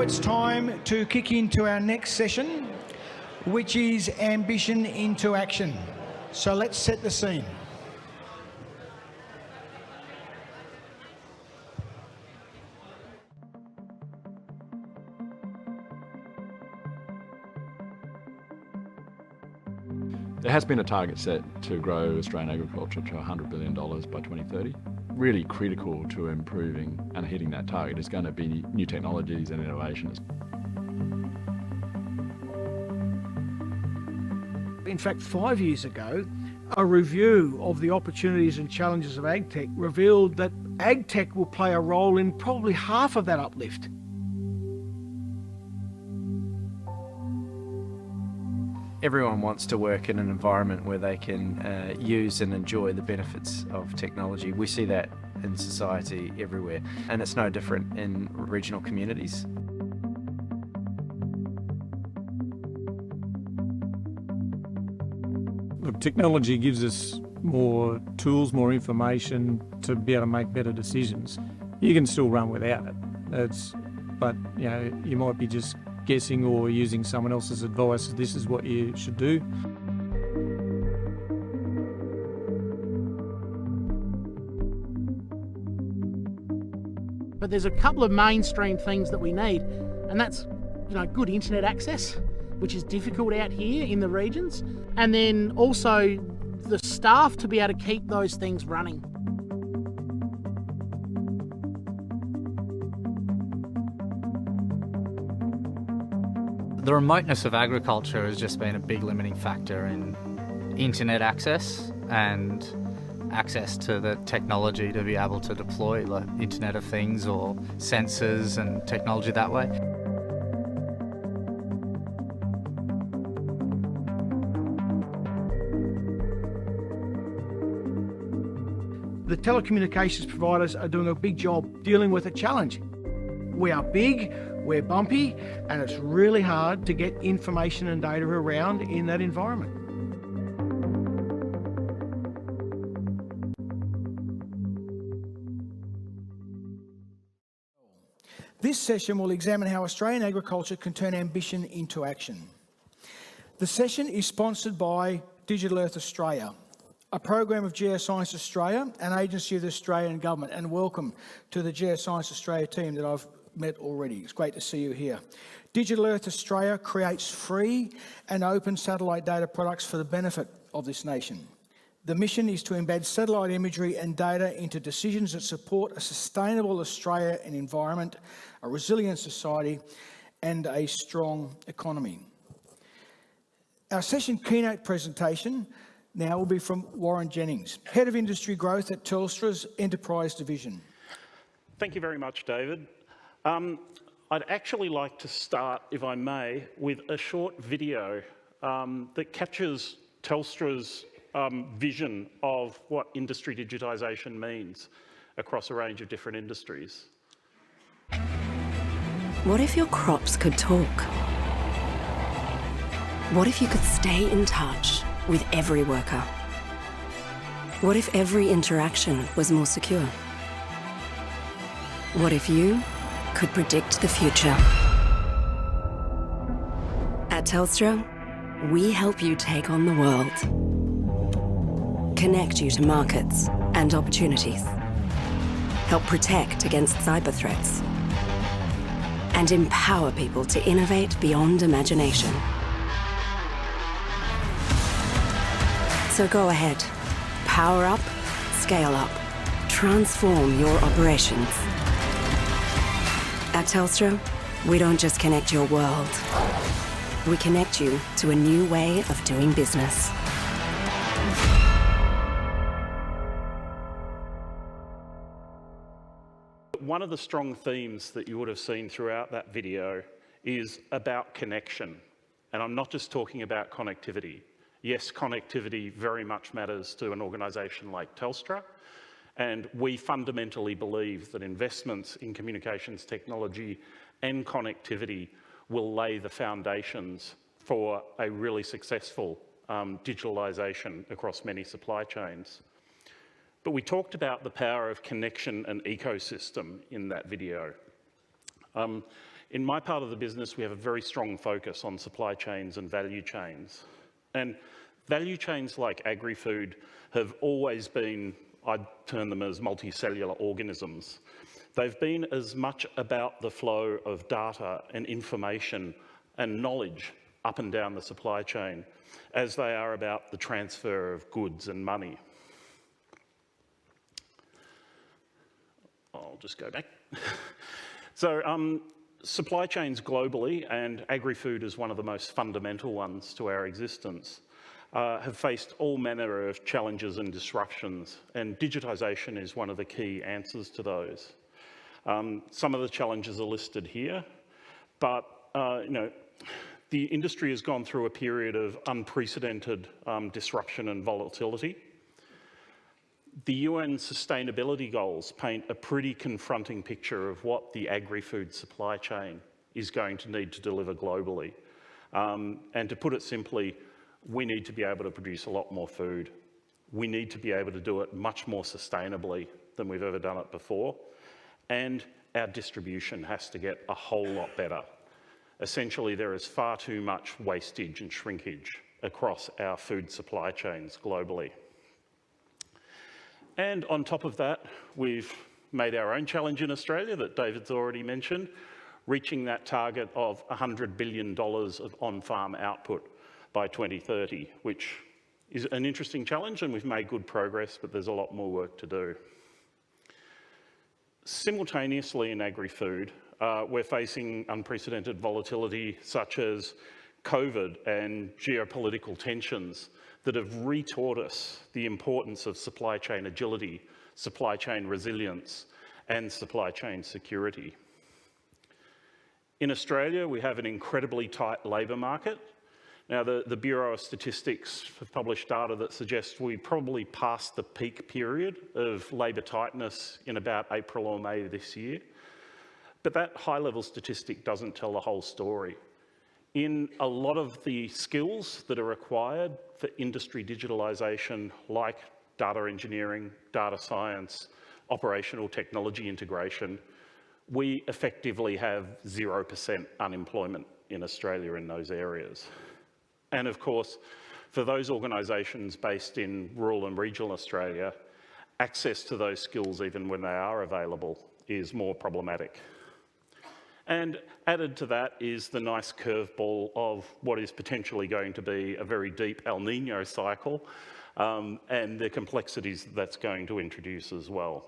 it's time to kick into our next session, which is Ambition into Action. So let's set the scene. There has been a target set to grow Australian agriculture to $100 billion by 2030. Really critical to improving and hitting that target is going to be new technologies and innovations. In fact, 5 years ago, a review of the opportunities and challenges of agtech revealed that agtech will play a role in probably half of that uplift. Everyone wants to work in an environment where they can use and enjoy the benefits of technology. We see that in society everywhere, and it's no different in regional communities. Look, technology gives us more tools, more information to be able to make better decisions. You can still run without it. But you know, you might be just guessing or using someone else's advice. This is what you should do. But there's a couple of mainstream things that we need, and that's, good internet access, which is difficult out here in the regions, and then also the staff to be able to keep those things running. The remoteness of agriculture has just been a big limiting factor in internet access and access to the technology to be able to deploy the Internet of Things or sensors and technology that way. The telecommunications providers are doing a big job dealing with a challenge. We are big, we're bumpy, and it's really hard to get information and data around in that environment. This session will examine how Australian agriculture can turn ambition into action. The session is sponsored by Digital Earth Australia, a program of Geoscience Australia, an agency of the Australian Government, and welcome to the Geoscience Australia team that I've met already. It's great to see you here. Digital Earth Australia creates free and open satellite data products for the benefit of this nation. The mission is to embed satellite imagery and data into decisions that support a sustainable Australia and environment, a resilient society, and a strong economy. Our session keynote presentation now will be from Warren Jennings, Head of Industry Growth at Telstra's Enterprise Division. Thank you very much, David. I'd actually like to start, if I may, with a short video that captures Telstra's vision of what industry digitisation means across a range of different industries. What if your crops could talk? What if you could stay in touch with every worker? What if every interaction was more secure? What if you could predict the future? At Telstra, we help you take on the world, connect you to markets and opportunities, help protect against cyber threats, and empower people to innovate beyond imagination. So go ahead, power up, scale up, transform your operations. At Telstra, we don't just connect your world, we connect you to a new way of doing business. One of the strong themes that you would have seen throughout that video is about connection. And I'm not just talking about connectivity. Yes, connectivity very much matters to an organisation like Telstra, and we fundamentally believe that investments in communications technology and connectivity will lay the foundations for a really successful digitalisation across many supply chains. But we talked about the power of connection and ecosystem in that video. In my part of the business, we have a very strong focus on supply chains and value chains. And value chains like Agrifood have always been, I'd term them as multicellular organisms. They've been as much about the flow of data and information and knowledge up and down the supply chain as they are about the transfer of goods and money. I'll just go back. So supply chains globally, and Agrifood is one of the most fundamental ones to our existence, have faced all manner of challenges and disruptions, and digitisation is one of the key answers to those. Some of the challenges are listed here, but the industry has gone through a period of unprecedented disruption and volatility. The UN sustainability goals paint a pretty confronting picture of what the agri-food supply chain is going to need to deliver globally. And to put it simply, we need to be able to produce a lot more food. We need to be able to do it much more sustainably than we've ever done it before. And our distribution has to get a whole lot better. Essentially, there is far too much wastage and shrinkage across our food supply chains globally. And on top of that, we've made our own challenge in Australia that David's already mentioned, reaching that target of $100 billion of on-farm output by 2030, which is an interesting challenge, and we've made good progress, but there's a lot more work to do. Simultaneously in agri-food, we're facing unprecedented volatility such as COVID and geopolitical tensions that have retaught us the importance of supply chain agility, supply chain resilience, and supply chain security. In Australia, we have an incredibly tight labour market. Now, the Bureau of Statistics have published data that suggests we probably passed the peak period of labour tightness in about April or May this year. But that high-level statistic doesn't tell the whole story. In a lot of the skills that are required for industry digitalisation, like data engineering, data science, operational technology integration, we effectively have 0% unemployment in Australia in those areas. And of course, for those organisations based in rural and regional Australia, access to those skills, even when they are available, is more problematic. And added to that is the nice curveball of what is potentially going to be a very deep El Nino cycle and the complexities that's going to introduce as well.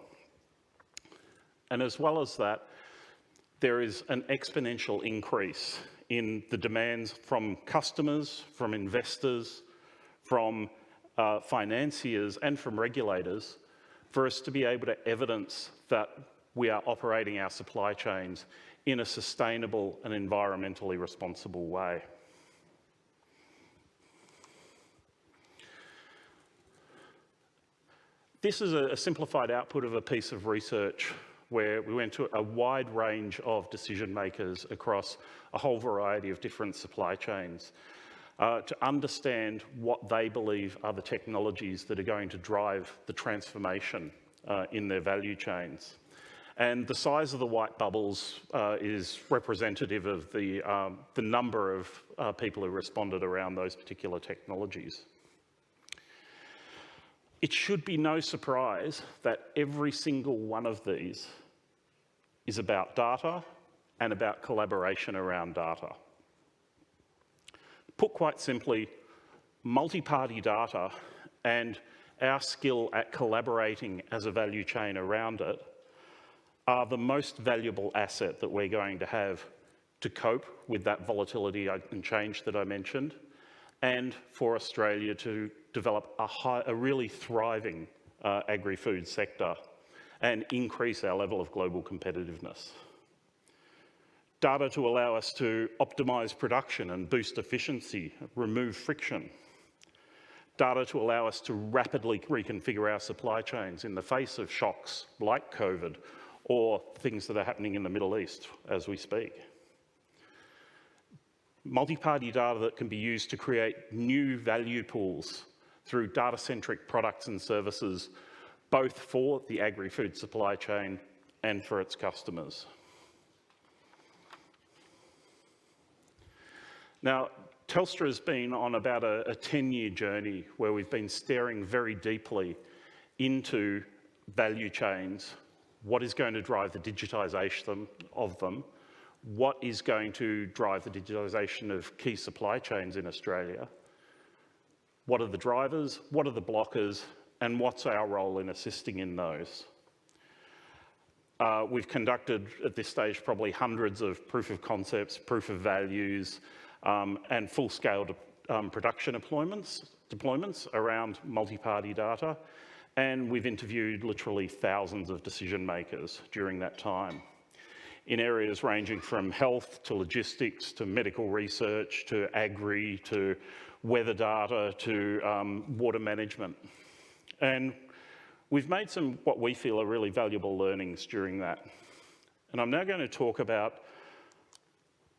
And as well as that, there is an exponential increase in the demands from customers, from investors, from financiers and from regulators for us to be able to evidence that we are operating our supply chains in a sustainable and environmentally responsible way. This is a simplified output of a piece of research where we went to a wide range of decision makers across a whole variety of different supply chains to understand what they believe are the technologies that are going to drive the transformation in their value chains. And the size of the white bubbles is representative of the number of people who responded around those particular technologies. It should be no surprise that every single one of these is about data and about collaboration around data. Put quite simply, multi-party data and our skill at collaborating as a value chain around it are the most valuable asset that we're going to have to cope with that volatility and change that I mentioned, and for Australia to develop a really thriving agri-food sector and increase our level of global competitiveness. Data to allow us to optimise production and boost efficiency, remove friction. Data to allow us to rapidly reconfigure our supply chains in the face of shocks like COVID or things that are happening in the Middle East as we speak. Multi-party data that can be used to create new value pools through data-centric products and services, both for the agri-food supply chain and for its customers. Now, Telstra has been on about a 10-year journey where we've been staring very deeply into value chains, what is going to drive the digitisation of them, what is going to drive the digitisation of key supply chains in Australia, what are the drivers, what are the blockers, and what's our role in assisting in those. We've conducted, at this stage, probably hundreds of proof of concepts, proof of values, and full-scale production deployments around multi-party data, and we've interviewed literally thousands of decision makers during that time in areas ranging from health to logistics to medical research to agri to weather data to water management. And we've made some what we feel are really valuable learnings during that. And I'm now going to talk about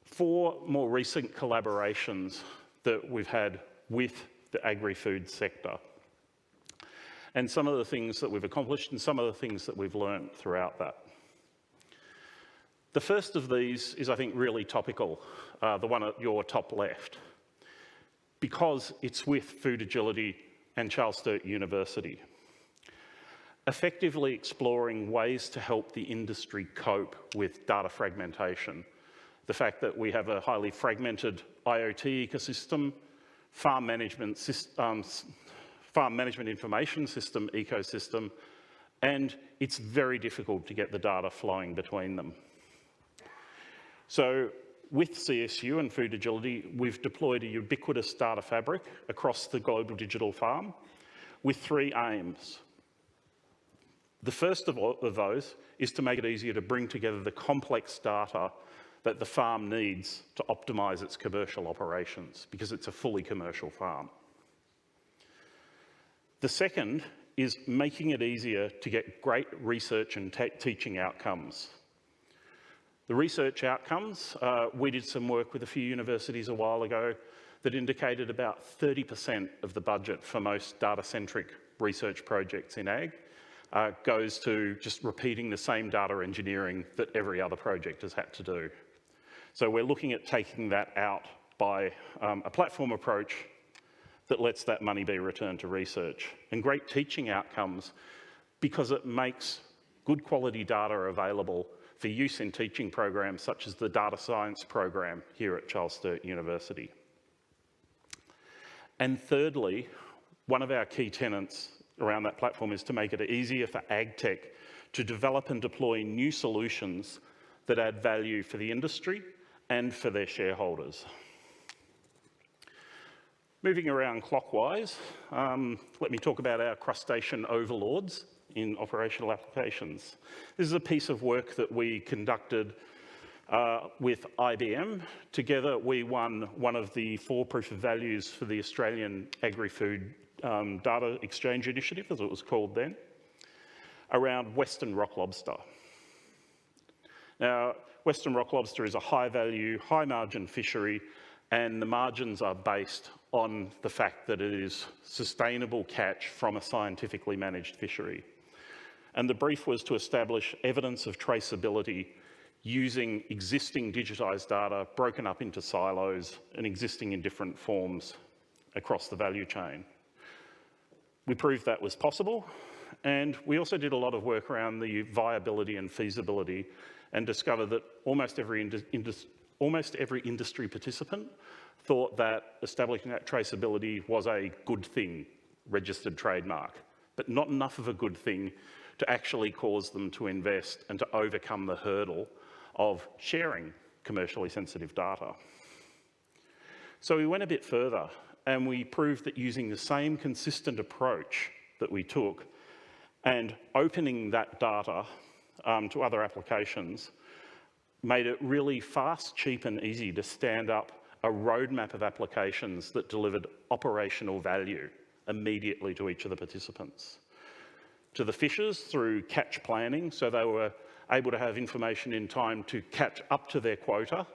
4 more recent collaborations that we've had with the agri-food sector, and some of the things that we've accomplished and some of the things that we've learned throughout that. The first of these is, I think, really topical, the one at your top left, because it's with Food Agility and Charles Sturt University, effectively exploring ways to help the industry cope with data fragmentation. The fact that we have a highly fragmented IoT ecosystem, farm management information system ecosystem, and it's very difficult to get the data flowing between them. So with CSU and Food Agility, we've deployed a ubiquitous data fabric across the global digital farm with 3 aims. The first of those is to make it easier to bring together the complex data that the farm needs to optimise its commercial operations, because it's a fully commercial farm. The second is making it easier to get great research and teaching outcomes. The research outcomes, we did some work with a few universities a while ago that indicated about 30% of the budget for most data-centric research projects in ag goes to just repeating the same data engineering that every other project has had to do. So we're looking at taking that out by a platform approach that lets that money be returned to research, and great teaching outcomes because it makes good quality data available for use in teaching programs such as the data science program here at Charles Sturt University. And thirdly, one of our key tenets around that platform is to make it easier for ag tech to develop and deploy new solutions that add value for the industry and for their shareholders. Moving around clockwise, let me talk about our crustacean overlords in operational applications. This is a piece of work that we conducted with IBM. Together, we won one of the 4 proof of values for the Australian Agrifood Data Exchange Initiative, as it was called then, around Western rock lobster. Now, Western rock lobster is a high-value, high-margin fishery, and the margins are based on the fact that it is sustainable catch from a scientifically managed fishery. And the brief was to establish evidence of traceability using existing digitised data broken up into silos and existing in different forms across the value chain. We proved that was possible, and we also did a lot of work around the viability and feasibility and discovered that almost every industry participant thought that establishing that traceability was a good thing, registered trademark, but not enough of a good thing to actually cause them to invest and to overcome the hurdle of sharing commercially sensitive data. So we went a bit further and we proved that using the same consistent approach that we took and opening that data to other applications made it really fast, cheap and easy to stand up a roadmap of applications that delivered operational value immediately to each of the participants. To the fishers through catch planning, so they were able to have information in time to catch up to their quota,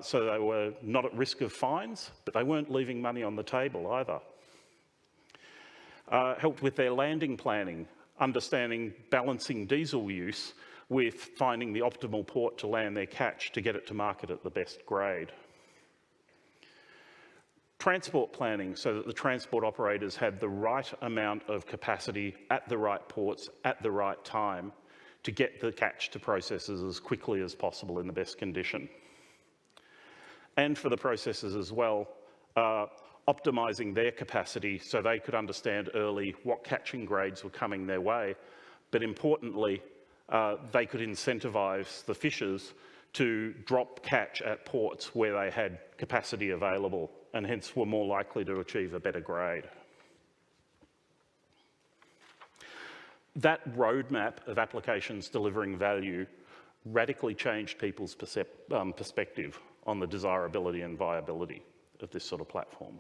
so they were not at risk of fines, but they weren't leaving money on the table either. Helped with their landing planning, understanding balancing diesel use with finding the optimal port to land their catch to get it to market at the best grade. Transport planning, so that the transport operators had the right amount of capacity at the right ports at the right time to get the catch to processors as quickly as possible in the best condition. And for the processors as well, optimising their capacity so they could understand early what catching grades were coming their way, but importantly, they could incentivise the fishers to drop catch at ports where they had capacity available and hence were more likely to achieve a better grade. That roadmap of applications delivering value radically changed people's perspective on the desirability and viability of this sort of platform.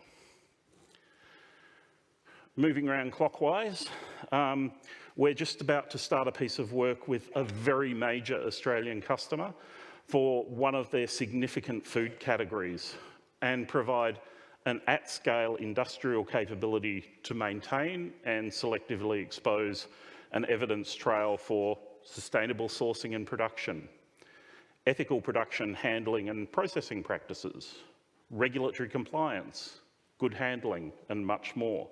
Moving around clockwise, we're just about to start a piece of work with a very major Australian customer for one of their significant food categories and provide an at-scale industrial capability to maintain and selectively expose an evidence trail for sustainable sourcing and production, ethical production, handling and processing practices, regulatory compliance, good handling and much more.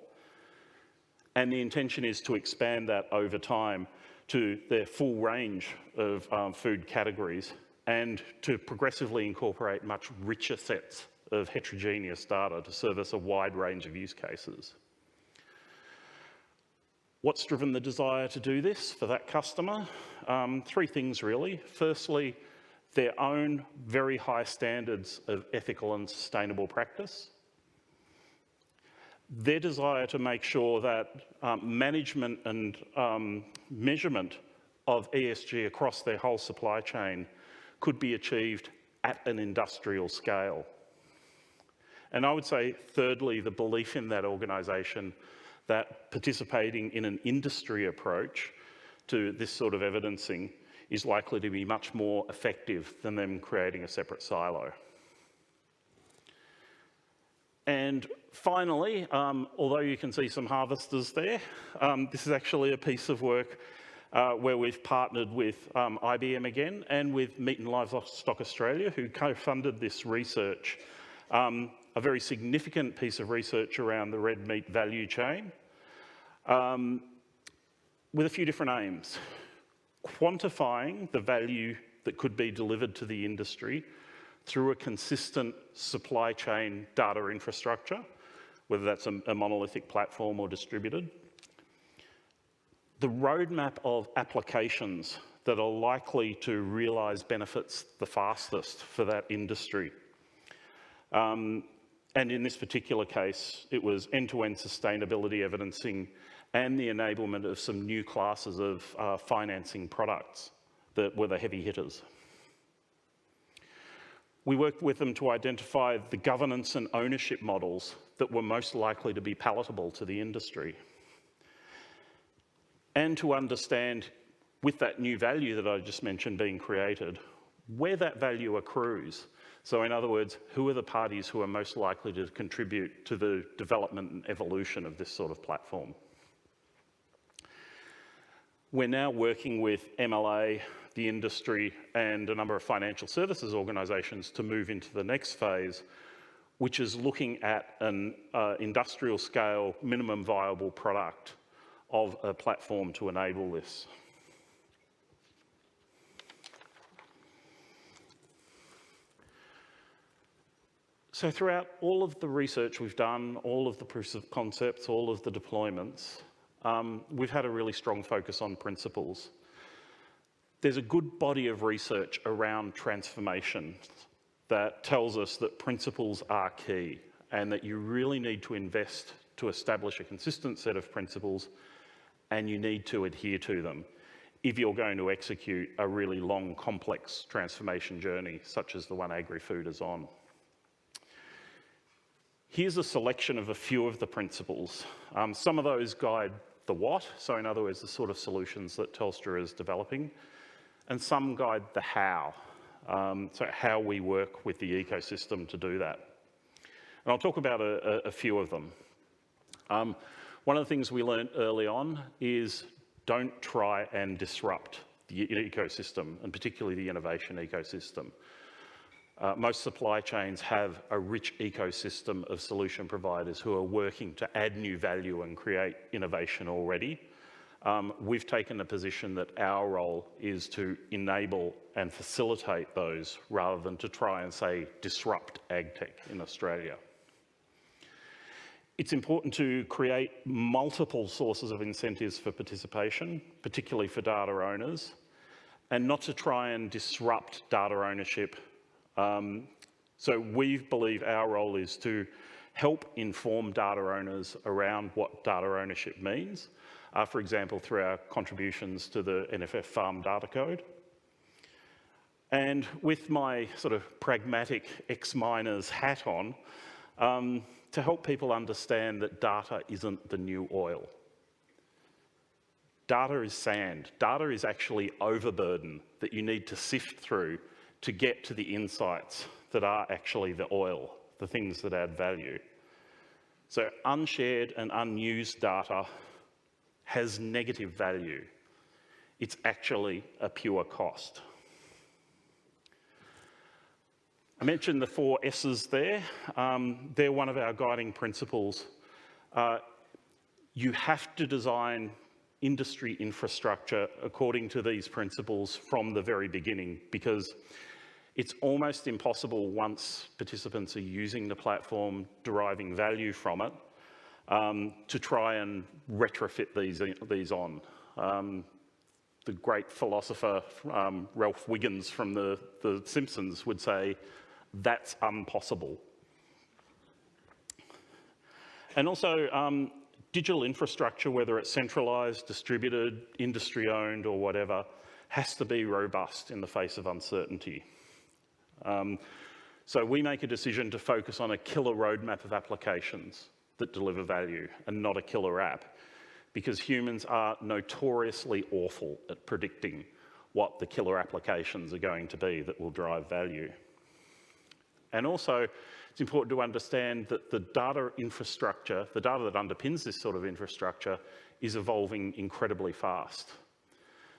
And the intention is to expand that over time to their full range of food categories and to progressively incorporate much richer sets of heterogeneous data to service a wide range of use cases. What's driven the desire to do this for that customer? Three things really. Firstly, their own very high standards of ethical and sustainable practice. Their desire to make sure that management and measurement of ESG across their whole supply chain could be achieved at an industrial scale. And I would say, thirdly, the belief in that organisation that participating in an industry approach to this sort of evidencing is likely to be much more effective than them creating a separate silo. And finally, although you can see some harvesters there, this is actually a piece of work where we've partnered with IBM again and with Meat and Livestock Australia, who co-funded this research. A very significant piece of research around the red meat value chain with a few different aims. Quantifying the value that could be delivered to the industry through a consistent supply chain data infrastructure, whether that's a monolithic platform or distributed. The roadmap of applications that are likely to realise benefits the fastest for that industry. And in this particular case, it was end-to-end sustainability evidencing and the enablement of some new classes of financing products that were the heavy hitters. We worked with them to identify the governance and ownership models that were most likely to be palatable to the industry. And to understand, with that new value that I just mentioned being created, where that value accrues. So in other words, who are the parties who are most likely to contribute to the development and evolution of this sort of platform? We're now working with MLA, the industry, and a number of financial services organisations to move into the next phase, which is looking at an industrial scale minimum viable product of a platform to enable this. So throughout all of the research we've done, all of the proofs of concepts, all of the deployments, we've had a really strong focus on principles. There's a good body of research around transformation that tells us that principles are key and that you really need to invest to establish a consistent set of principles, and you need to adhere to them if you're going to execute a really long, complex transformation journey, such as the one Agrifood is on. Here's a selection of a few of the principles. Some of those guide the what, so in other words, the sort of solutions that Telstra is developing, and some guide the how, so how we work with the ecosystem to do that. And I'll talk about a few of them. One of the things we learned early on is don't try and disrupt the ecosystem, and particularly the innovation ecosystem. Most supply chains have a rich ecosystem of solution providers who are working to add new value and create innovation already. We've taken the position that our role is to enable and facilitate those rather than to try and, say, disrupt agtech in Australia. It's important to create multiple sources of incentives for participation, particularly for data owners, and not to try and disrupt data ownership. So we believe our role is to help inform data owners around what data ownership means, for example, through our contributions to the NFF Farm Data Code. And with my sort of pragmatic ex-miner's hat on, to help people understand that data isn't the new oil. Data is sand. Data is actually overburden that you need to sift through to get to the insights that are actually the oil, the things that add value. So unshared and unused data has negative value. It's actually a pure cost. I mentioned the 4 S's there. They're one of our guiding principles. You have to design industry infrastructure according to these principles from the very beginning, because it's almost impossible once participants are using the platform, deriving value from it, to try and retrofit these on. The great philosopher Ralph Wiggins from the Simpsons would say, that's impossible. And also, digital infrastructure, whether it's centralised, distributed, industry-owned or whatever, has to be robust in the face of uncertainty. So we make a decision to focus on a killer roadmap of applications that deliver value and not a killer app, because humans are notoriously awful at predicting what the killer applications are going to be that will drive value. And also, it's important to understand that the data infrastructure, the data that underpins this sort of infrastructure, is evolving incredibly fast.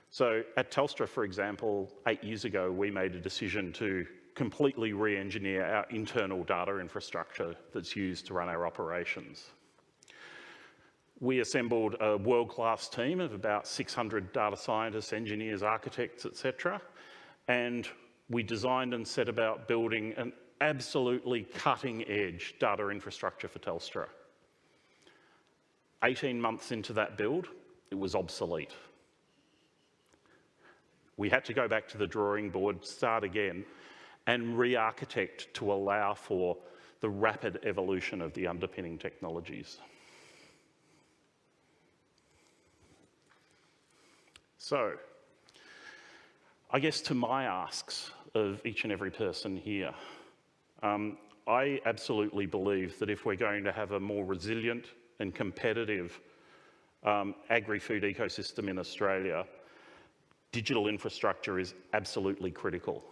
So at Telstra, for example, 8 years ago, we made a decision to completely re-engineer our internal data infrastructure that's used to run our operations. We assembled a world-class team of about 600 data scientists, engineers, architects, etc. And we designed and set about building an absolutely cutting-edge data infrastructure for Telstra. 18 months into that build, it was obsolete. We had to go back to the drawing board, start again, and re-architect to allow for the rapid evolution of the underpinning technologies. So, I guess to my asks of each and every person here, I absolutely believe that if we're going to have a more resilient and competitive agri-food ecosystem in Australia, digital infrastructure is absolutely critical.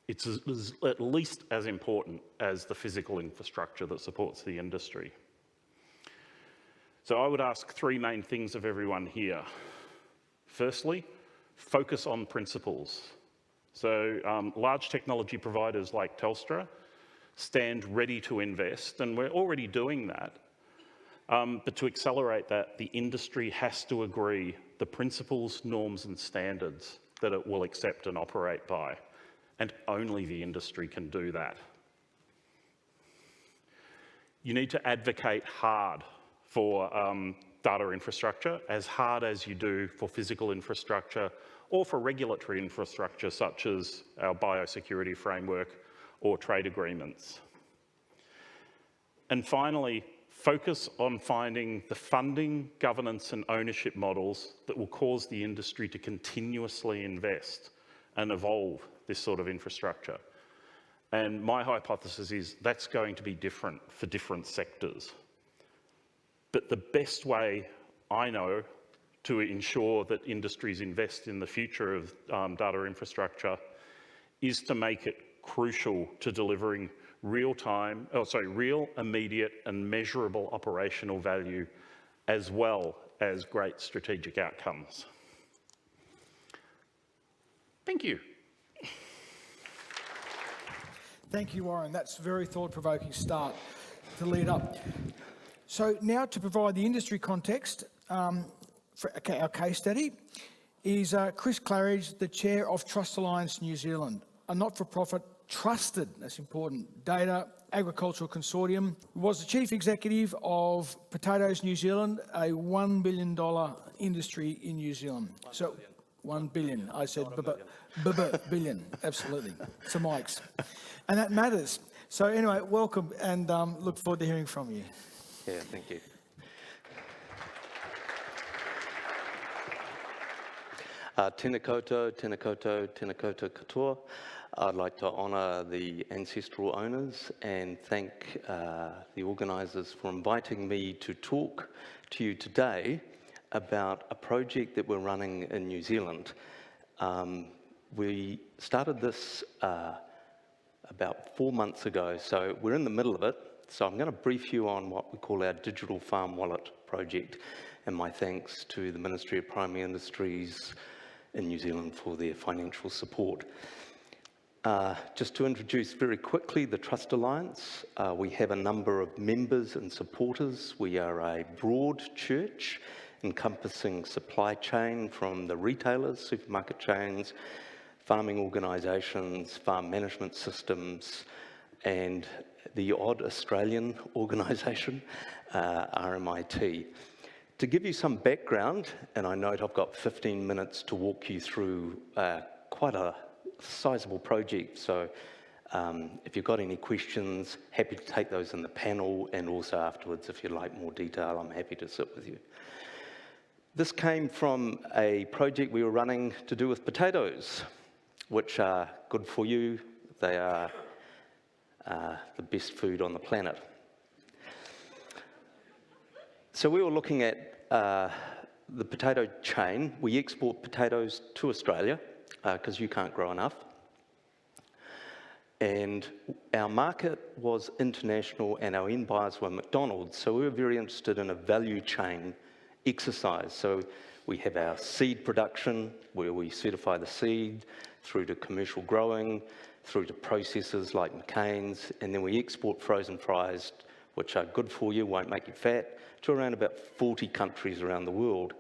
It's at least as important as the physical infrastructure that supports the industry. So I would ask 3 main things of everyone here. Firstly, focus on principles. So large technology providers like Telstra stand ready to invest, and we're already doing that. But to accelerate that, the industry has to agree the principles, norms and standards that it will accept and operate by. And only the industry can do that. You need to advocate hard for data infrastructure, as hard as you do for physical infrastructure or for regulatory infrastructure such as our biosecurity framework or trade agreements. And finally, focus on finding the funding, governance and ownership models that will cause the industry to continuously invest and evolve this sort of infrastructure. And my hypothesis is that's going to be different for different sectors. But the best way I know to ensure that industries invest in the future of data infrastructure is to make it crucial to delivering real, immediate and measurable operational value, as well as great strategic outcomes. Thank you. Thank you, Warren. That's a very thought-provoking start to lead up. So now to provide the industry context for our case study is Chris Claridge, the Chair of Trust Alliance New Zealand, a not-for-profit trusted, that's important, data agricultural consortium. Was the Chief Executive of Potatoes New Zealand, a $1 billion industry in New Zealand. So 1 billion, I said billion, absolutely. So mics. And that matters. So anyway, welcome and look forward to hearing from you. Yeah, thank you. Tēnā koutou, tēnā koutou, tēnā koutou katoa. I'd like to honour the ancestral owners and thank the organisers for inviting me to talk to you today about a project that we're running in New Zealand. We started this about 4 months ago, so we're in the middle of it. So I'm going to brief you on what we call our Digital Farm Wallet project, and my thanks to the Ministry of Primary Industries in New Zealand for their financial support. Just to introduce very quickly the Trust Alliance, we have a number of members and supporters. We are a broad church encompassing supply chain from the retailers, supermarket chains, farming organisations, farm management systems, and the odd Australian organisation, RMIT. To give you some background, and I note I've got 15 minutes to walk you through quite a sizable project, so if you've got any questions, happy to take those in the panel, and also afterwards, if you'd like more detail, I'm happy to sit with you. This came from a project we were running to do with potatoes, which are good for you. They are the best food on the planet. So we were looking at the potato chain. We export potatoes to Australia because you can't grow enough. And our market was international and our end buyers were McDonald's. So we were very interested in a value chain exercise. So we have our seed production where we certify the seed through to commercial growing, through to processors like McCain's, and then we export frozen fries, which are good for you, won't make you fat, to around about 40 countries around the world.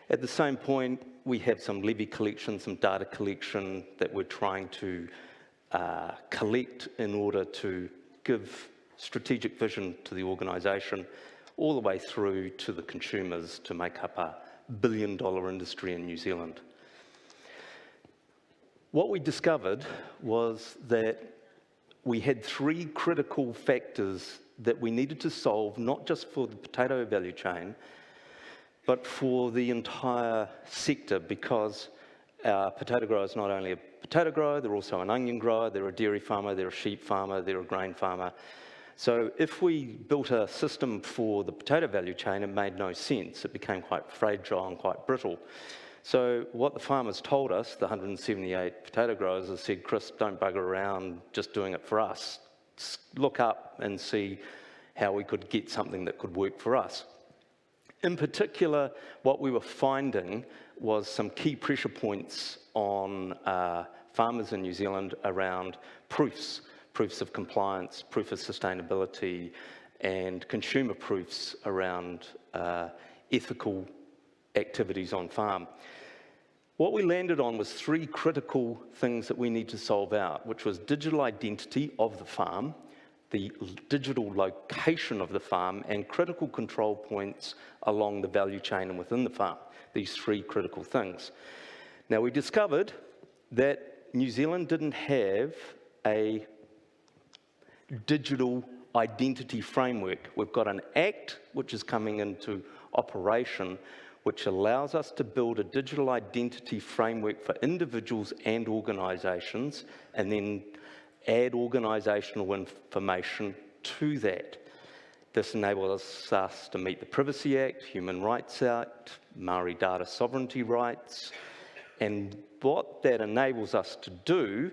At the same point, we have some levy collection, some data collection that we're trying to collect in order to give strategic vision to the organisation, all the way through to the consumers to make up a $1 billion industry in New Zealand. What we discovered was that we had 3 critical factors that we needed to solve, not just for the potato value chain, but for the entire sector, because our potato grower is not only a potato grower, they're also an onion grower, they're a dairy farmer, they're a sheep farmer, they're a grain farmer. So if we built a system for the potato value chain, it made no sense. It became quite fragile and quite brittle. So what the farmers told us, the 178 potato growers, has said, Chris, don't bugger around just doing it for us. Look up and see how we could get something that could work for us. In particular, what we were finding was some key pressure points on farmers in New Zealand around proofs of compliance, proof of sustainability, and consumer proofs around ethical activities on farm. What we landed on was 3 critical things that we need to solve out, which was digital identity of the farm, the digital location of the farm, and critical control points along the value chain and within the farm, these 3 critical things. Now, we discovered that New Zealand didn't have a digital identity framework. We've got an Act which is coming into operation, which allows us to build a digital identity framework for individuals and organisations, and then add organisational information to that. This enables us to meet the Privacy Act, Human Rights Act, Maori data sovereignty rights, and what that enables us to do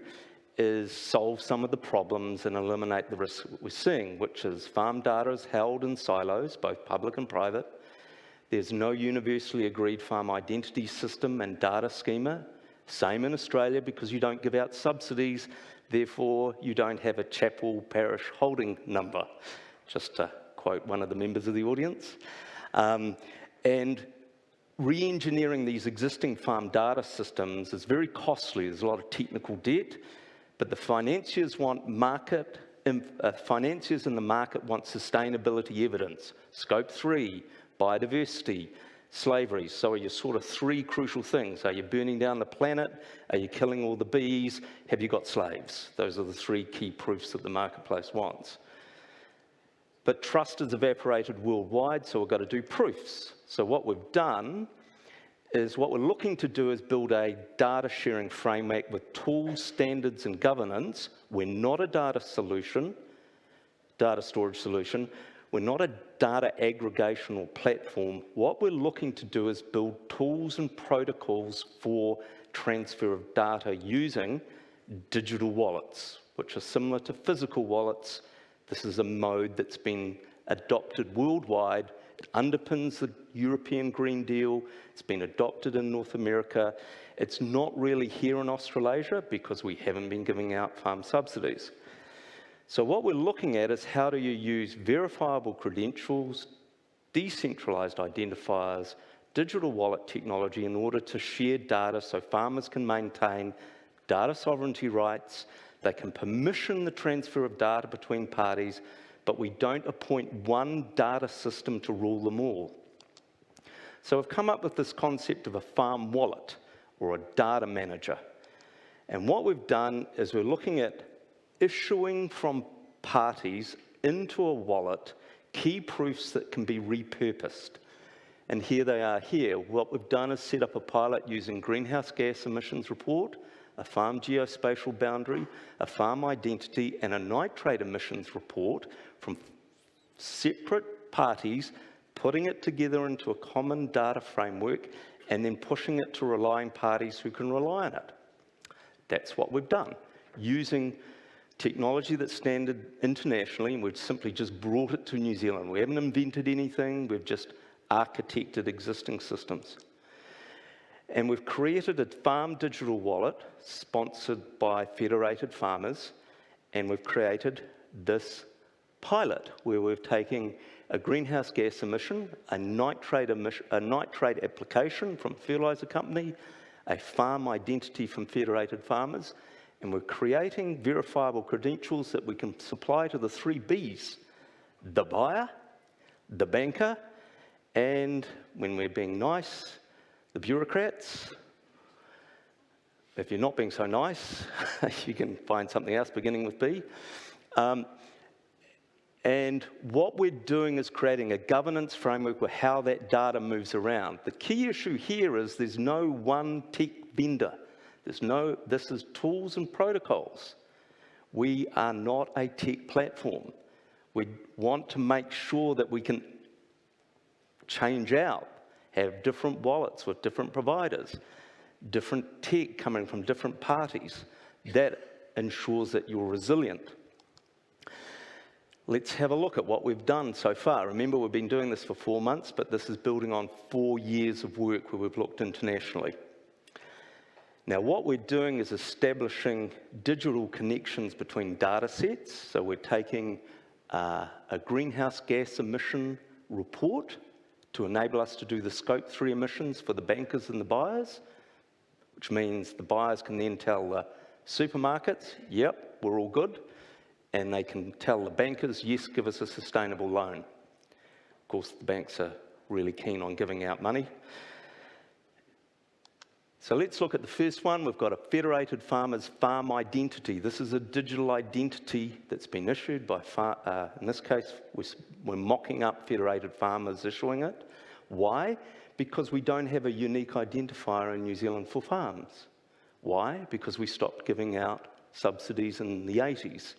is solve some of the problems and eliminate the risks we're seeing, which is farm data is held in silos, both public and private. There's no universally agreed farm identity system and data schema. Same in Australia, because you don't give out subsidies, therefore you don't have a chapel parish holding number, just to quote one of the members of the audience. And re-engineering these existing farm data systems is very costly. There's a lot of technical debt, but the financiers want financiers in the market want sustainability evidence. Scope 3, biodiversity, slavery. So are your sort of three crucial things. Are you burning down the planet? Are you killing all the bees? Have you got slaves? Those are the three key proofs that the marketplace wants. But trust has evaporated worldwide, so we've got to do proofs. So what we've done is, what we're looking to do is build a data sharing framework with tools, standards, and governance. We're not a data storage solution. We're not a data aggregation or platform. What we're looking to do is build tools and protocols for transfer of data using digital wallets, which are similar to physical wallets. This is a mode that's been adopted worldwide. It underpins the European Green Deal. It's been adopted in North America. It's not really here in Australasia because we haven't been giving out farm subsidies. So what we're looking at is, how do you use verifiable credentials, decentralized identifiers, digital wallet technology in order to share data so farmers can maintain data sovereignty rights, they can permission the transfer of data between parties, but we don't appoint one data system to rule them all. So we've come up with this concept of a farm wallet or a data manager. And what we've done is, we're looking at issuing from parties into a wallet key proofs that can be repurposed. And here they are here. What we've done is set up a pilot using greenhouse gas emissions report, a farm geospatial boundary, a farm identity, and a nitrate emissions report from separate parties, putting it together into a common data framework, and then pushing it to relying parties who can rely on it. That's what we've done, using technology that's standard internationally, and we've simply just brought it to New Zealand. We haven't invented anything, we've just architected existing systems. And we've created a farm digital wallet sponsored by Federated Farmers, and we've created this pilot where we're taking a greenhouse gas emission, a nitrate application from a fertiliser company, a farm identity from Federated Farmers, and we're creating verifiable credentials that we can supply to the three Bs: the buyer, the banker, and, when we're being nice, the bureaucrats. If you're not being so nice, you can find something else beginning with B. And what we're doing is creating a governance framework for how that data moves around. The key issue here is, there's no one tech vendor. This is tools and protocols. We are not a tech platform. We want to make sure that we can change out, have different wallets with different providers, different tech coming from different parties. That ensures that you're resilient. Let's have a look at what we've done so far. Remember, we've been doing this for 4 months, but this is building on 4 years of work where we've looked internationally. Now, what we're doing is establishing digital connections between data sets. So we're taking a greenhouse gas emission report to enable us to do the Scope 3 emissions for the bankers and the buyers, which means the buyers can then tell the supermarkets, yep, we're all good, and they can tell the bankers, yes, give us a sustainable loan. Of course, the banks are really keen on giving out money. So let's look at the first one. We've got a Federated Farmers farm identity. This is a digital identity that's been issued by, in this case, we're mocking up Federated Farmers issuing it. Why? Because we don't have a unique identifier in New Zealand for farms. Why? Because we stopped giving out subsidies in the 80s.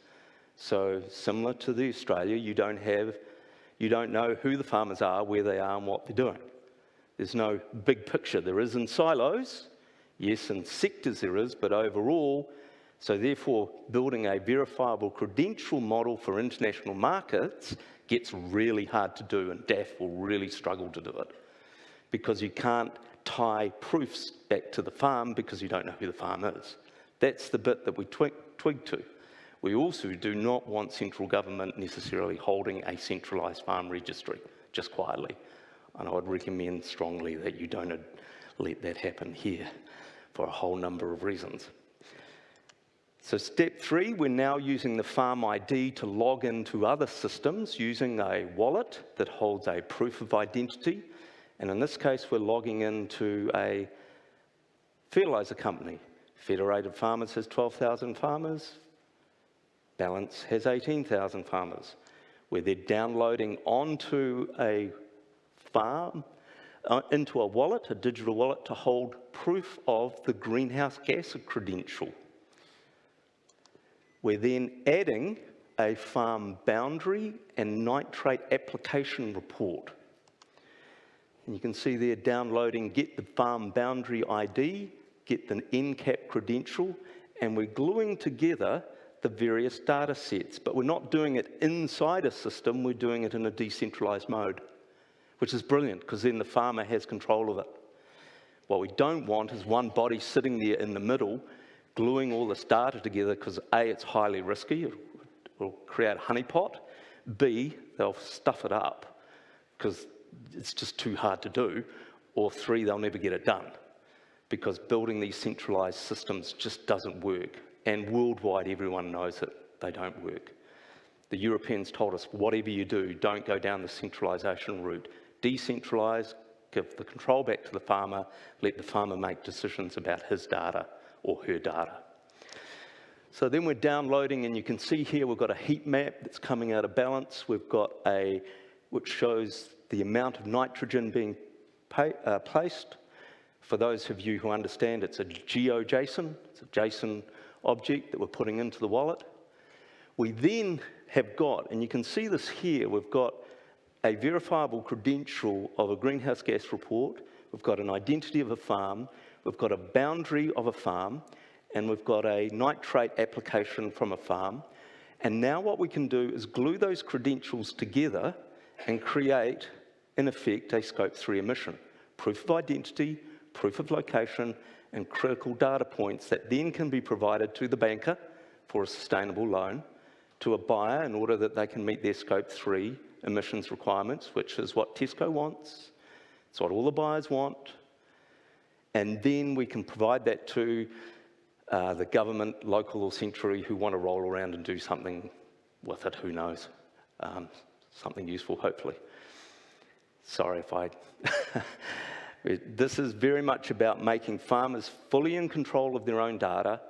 So similar to the Australia, you don't know who the farmers are, where they are, and what they're doing. There's no big picture. There is in silos. Yes, in sectors there is, but overall, so therefore building a verifiable credential model for international markets gets really hard to do, and DAF will really struggle to do it, because you can't tie proofs back to the farm because you don't know who the farm is. That's the bit that we twig to. We also do not want central government necessarily holding a centralised farm registry, just quietly. And I would recommend strongly that you don't let that happen here for a whole number of reasons. So step 3, we're now using the farm ID to log into other systems using a wallet that holds a proof of identity. And in this case, we're logging into a fertiliser company. Federated Farmers has 12,000 farmers. Balance has 18,000 farmers, where they're downloading onto a farm, into a wallet, a digital wallet, to hold proof of the greenhouse gas credential. We're then adding a farm boundary and nitrate application report. And you can see there downloading, get the farm boundary ID, get the NCAP credential, and we're gluing together the various data sets, but we're not doing it inside a system, we're doing it in a decentralized mode, which is brilliant because then the farmer has control of it. What we don't want is one body sitting there in the middle gluing all this data together because A, it's highly risky, it will create a honeypot, B, they'll stuff it up because it's just too hard to do, or 3, they'll never get it done because building these centralized systems just doesn't work. And worldwide, everyone knows it, they don't work. The Europeans told us, whatever you do, don't go down the centralisation route. Decentralise, give the control back to the farmer, let the farmer make decisions about his data or her data. So then we're downloading, and you can see here we've got a heat map that's coming out of balance. We've got which shows the amount of nitrogen being placed. For those of you who understand, it's a GeoJSON. It's a JSON object that we're putting into the wallet. We then have got, and you can see this here, we've got a verifiable credential of a greenhouse gas report, we've got an identity of a farm, we've got a boundary of a farm, and we've got a nitrate application from a farm. And now what we can do is glue those credentials together and create, in effect, a Scope 3 emission. Proof of identity, proof of location, and critical data points that then can be provided to the banker for a sustainable loan, to a buyer in order that they can meet their Scope 3 emissions requirements, which is what Tesco wants, it's what all the buyers want, and then we can provide that to the government, local or central, who want to roll around and do something with it, who knows, something useful, hopefully. Sorry if I... This is very much about making farmers fully in control of their own data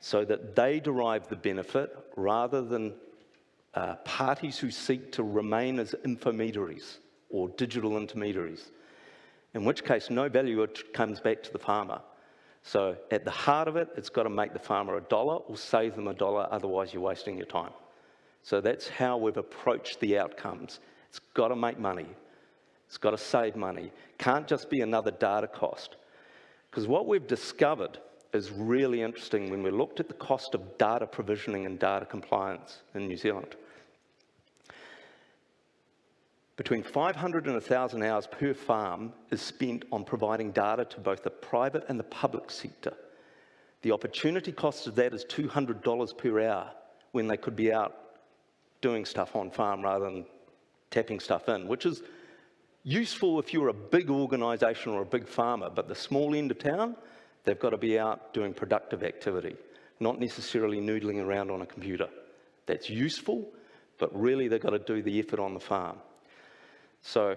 so that they derive the benefit rather than parties who seek to remain as intermediaries or digital intermediaries, in which case no value comes back to the farmer. So at the heart of it, it's got to make the farmer $1 or save them $1, otherwise you're wasting your time. So that's how we've approached the outcomes. It's got to make money. It's got to save money. Can't just be another data cost. Because what we've discovered is really interesting when we looked at the cost of data provisioning and data compliance in New Zealand. Between 500 and 1,000 hours per farm is spent on providing data to both the private and the public sector. The opportunity cost of that is $200 per hour when they could be out doing stuff on farm rather than tapping stuff in, which is useful if you're a big organisation or a big farmer, but the small end of town, they've got to be out doing productive activity, not necessarily noodling around on a computer. That's useful, but really they've got to do the effort on the farm. So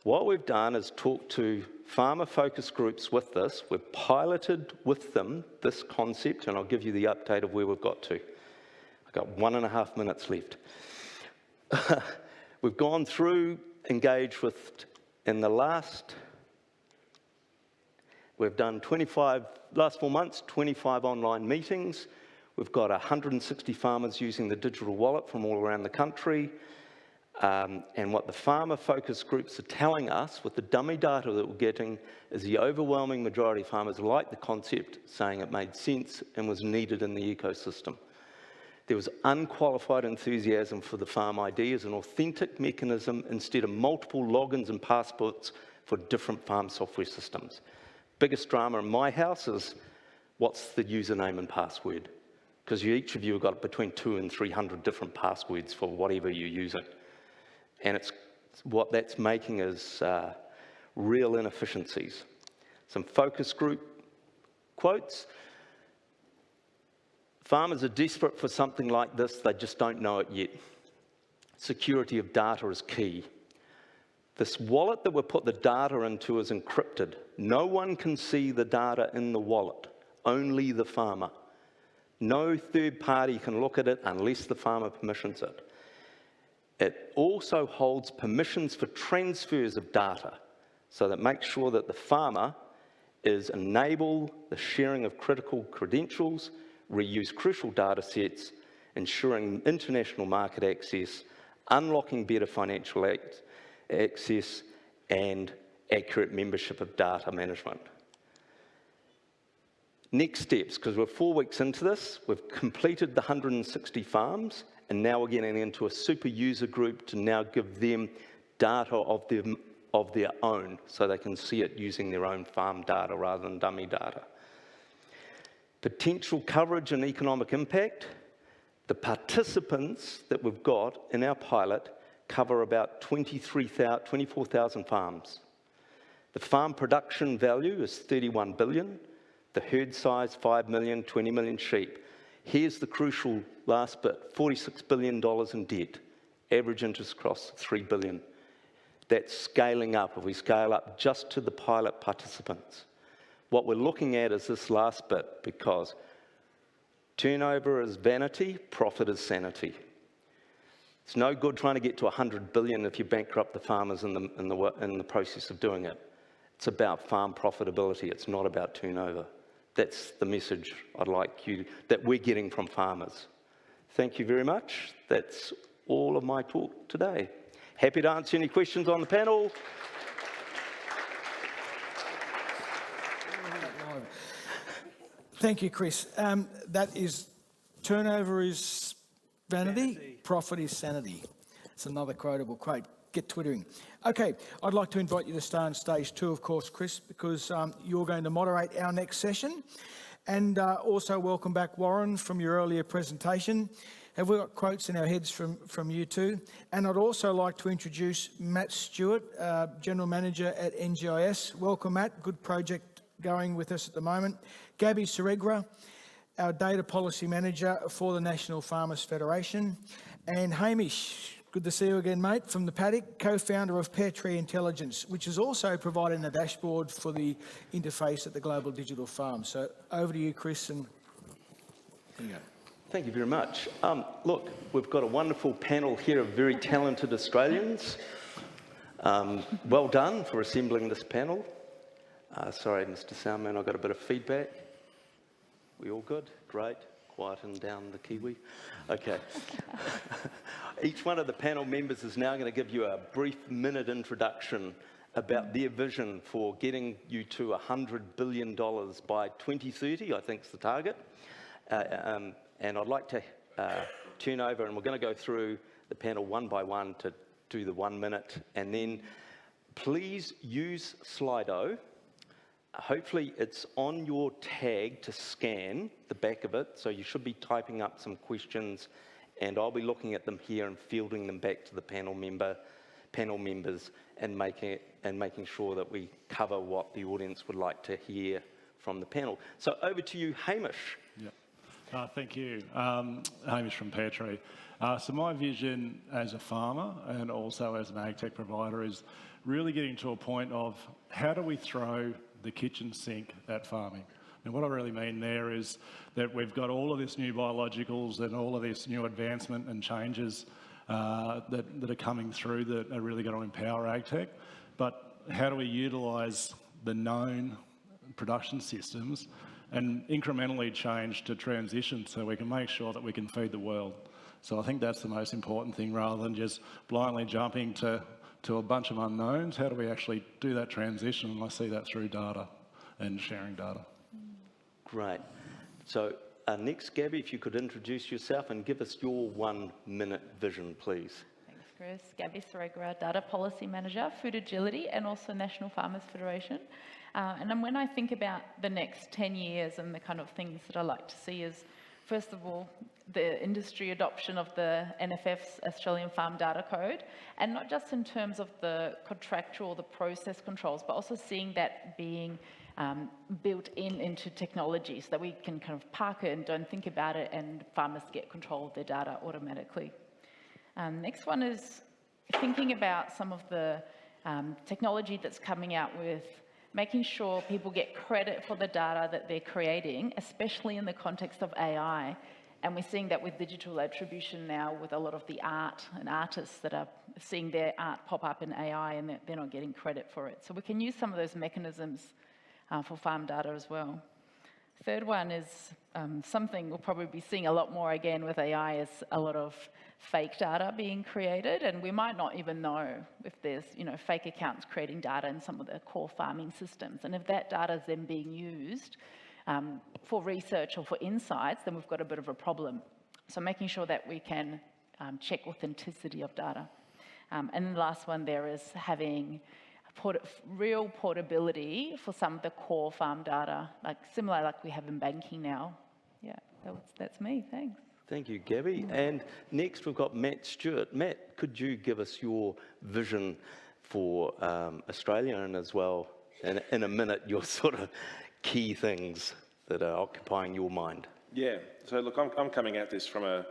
what we've done is talk to farmer focus groups with this. We've piloted with them this concept, and I'll give you the update of where we've got to. I've got 1.5 minutes left. We've gone through, engaged with, in the last, we've done last 4 months, 25 online meetings. We've got 160 farmers using the digital wallet from all around the country. And what the farmer focus groups are telling us with the dummy data that we're getting is the overwhelming majority of farmers like the concept, saying it made sense and was needed in the ecosystem. There was unqualified enthusiasm for the farm ID as an authentic mechanism instead of multiple logins and passports for different farm software systems. Biggest drama in my house is what's the username and password? Because each of you have got between 200 and 300 different passwords for whatever you're using. And it's what that's making is real inefficiencies. Some focus group quotes. Farmers are desperate for something like this, they just don't know it yet. Security of data is key. This wallet that we put the data into is encrypted. No one can see the data in the wallet, only the farmer. No third party can look at it unless the farmer permissions it. It also holds permissions for transfers of data, so that makes sure that the farmer is enable the sharing of critical credentials, reuse crucial data sets, ensuring international market access, unlocking better financial access, and accurate membership of data management. Next steps, because we're 4 weeks into this, we've completed the 160 farms, and now we're getting into a super user group to now give them data of their own, so they can see it using their own farm data rather than dummy data. Potential coverage and economic impact. The participants that we've got in our pilot cover about 24,000 farms. The farm production value is 31 billion. The herd size, 5 million, 20 million sheep. Here's the crucial last bit, $46 billion in debt. Average interest cost, 3 billion. That's scaling up. If we scale up just to the pilot participants. What we're looking at is this last bit, because turnover is vanity, profit is sanity. It's no good trying to get to 100 billion if you bankrupt the farmers in the process of doing it. It's about farm profitability, it's not about turnover. That's the message that we're getting from farmers. Thank you very much. That's all of my talk today. Happy to answer any questions on the panel. Thank you, Chris. That is, turnover is vanity, profit is sanity. It's another quotable quote. Get twittering. Okay, I'd like to invite you to stay on stage 2, of course, Chris, because you're going to moderate our next session. And also welcome back, Warren, from your earlier presentation. Have we got quotes in our heads from you too? And I'd also like to introduce Matt Stewart, General Manager at NGIS. Welcome, Matt. Good project going with us at the moment. Gabby Ceregra, our Data Policy Manager for the National Farmers Federation. And Hamish, good to see you again, mate, from the paddock, co-founder of Pairtree Intelligence, which is also providing a dashboard for the interface at the Global Digital Farm. So over to you, Chris, and there you go. Thank you very much. Look, we've got a wonderful panel here of very talented Australians. Well done for assembling this panel. Sorry, Mr. Soundman, I got a bit of feedback. We all good? Great. Quieten down the Kiwi. Okay. Each one of the panel members is now going to give you a brief minute introduction about their vision for getting you to $100 billion by 2030, I think is the target. And I'd like to turn over, and we're going to go through the panel one by one to do the 1 minute. And then please use Slido. Hopefully it's on your tag to scan the back of it, so you should be typing up some questions, and I'll be looking at them here and fielding them back to the panel members and making sure that we cover what the audience would like to hear from the panel. So over to you, Hamish. Yep. Thank you. Hamish from Pairtree. So my vision as a farmer and also as an agtech provider is really getting to a point of how do we throw the kitchen sink at farming. And what I really mean there is that we've got all of this new biologicals and all of this new advancement and changes that are coming through that are really going to empower agtech. But how do we utilise the known production systems and incrementally change to transition so we can make sure that we can feed the world? So I think that's the most important thing, rather than just blindly jumping to a bunch of unknowns. How do we actually do that transition? And I see that through data and sharing data. Great. So next, Gabby, if you could introduce yourself and give us your 1 minute vision, please. Thanks, Chris. Gabby Ceregra, Data Policy Manager, Food Agility, and also National Farmers Federation. And then when I think about the next 10 years and the kind of things that I like to see is, first of all, the industry adoption of the NFF's Australian Farm Data Code, and not just in terms of the contractual, the process controls, but also seeing that being built into technology so that we can kind of park it and don't think about it and farmers get control of their data automatically. Next one is thinking about some of the technology that's coming out with making sure people get credit for the data that they're creating, especially in the context of AI. And we're seeing that with digital attribution now with a lot of the art and artists that are seeing their art pop up in AI and they're not getting credit for it. So we can use some of those mechanisms for farm data as well. Third one is something we'll probably be seeing a lot more again with AI is a lot of fake data being created, and we might not even know if there's fake accounts creating data in some of the core farming systems. And if that data is then being used for research or for insights, then we've got a bit of a problem. So making sure that we can check authenticity of data. And then the last one there is having real portability for some of the core farm data, similar like we have in banking now. Yeah, that's me, thanks. Thank you, Gabby. And next we've got Matt Stewart. Matt, could you give us your vision for Australia and as well, in a minute, your sort of key things that are occupying your mind? Yeah, so look, I'm coming at this from a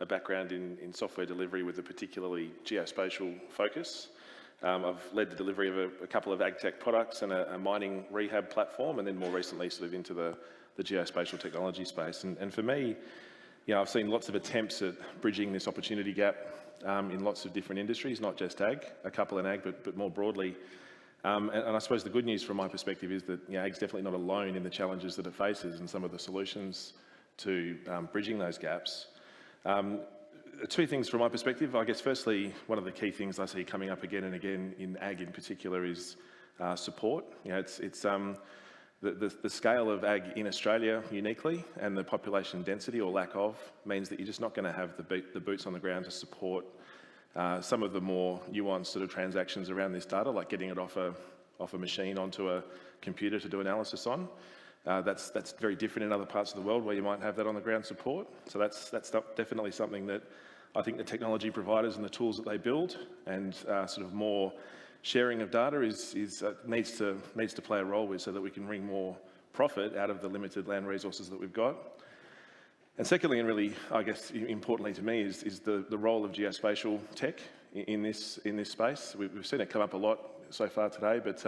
background in software delivery with a particularly geospatial focus. I've led the delivery of a couple of agtech products and a mining rehab platform, and then more recently sort of into the geospatial technology space. And for me, I've seen lots of attempts at bridging this opportunity gap in lots of different industries, not just ag, a couple in ag, but more broadly. And I suppose the good news from my perspective is that ag's definitely not alone in the challenges that it faces and some of the solutions to bridging those gaps. Two things from my perspective. I guess firstly, one of the key things I see coming up again and again in ag in particular is support. The scale of ag in Australia uniquely and the population density or lack of means that you're just not going to have the boots on the ground to support some of the more nuanced sort of transactions around this data, like getting it off a machine onto a computer to do analysis on. That's very different in other parts of the world where you might have that on the ground support. So that's definitely something that I think the technology providers and the tools that they build and sort of more sharing of data needs to play a role with, so that we can wring more profit out of the limited land resources that we've got. And secondly, and really, I guess, importantly to me, is the role of geospatial tech in this space. We've seen it come up a lot so far today, but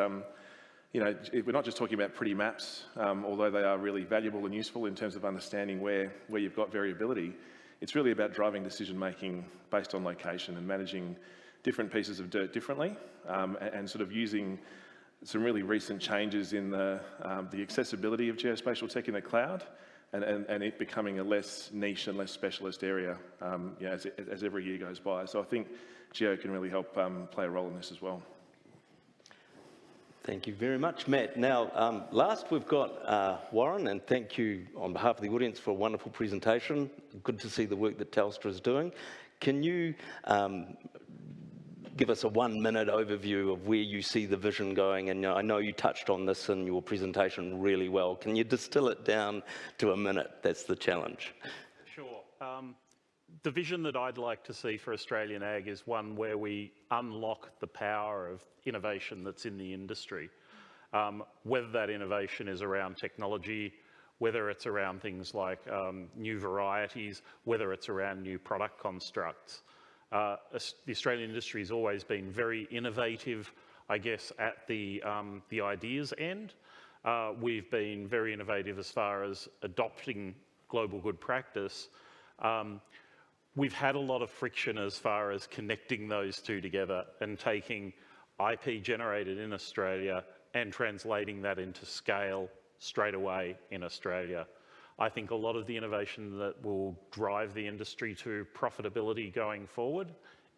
we're not just talking about pretty maps, although they are really valuable and useful in terms of understanding where you've got variability. It's really about driving decision making based on location and managing different pieces of dirt differently, and sort of using some really recent changes in the accessibility of geospatial tech in the cloud, and it becoming a less niche and less specialist area as every year goes by. So I think geo can really help play a role in this as well. Thank you very much, Matt. Now, last we've got Warren, and thank you on behalf of the audience for a wonderful presentation. Good to see the work that Telstra is doing. Can you give us a 1-minute overview of where you see the vision going? And I know you touched on this in your presentation really well. Can you distill it down to a minute? That's the challenge. Sure. The vision that I'd like to see for Australian ag is one where we unlock the power of innovation that's in the industry. Whether that innovation is around technology, whether it's around things like new varieties, whether it's around new product constructs. The Australian industry has always been very innovative, I guess, at the ideas end. We've been very innovative as far as adopting global good practice. We've had a lot of friction as far as connecting those two together and taking IP generated in Australia and translating that into scale straight away in Australia. I think a lot of the innovation that will drive the industry to profitability going forward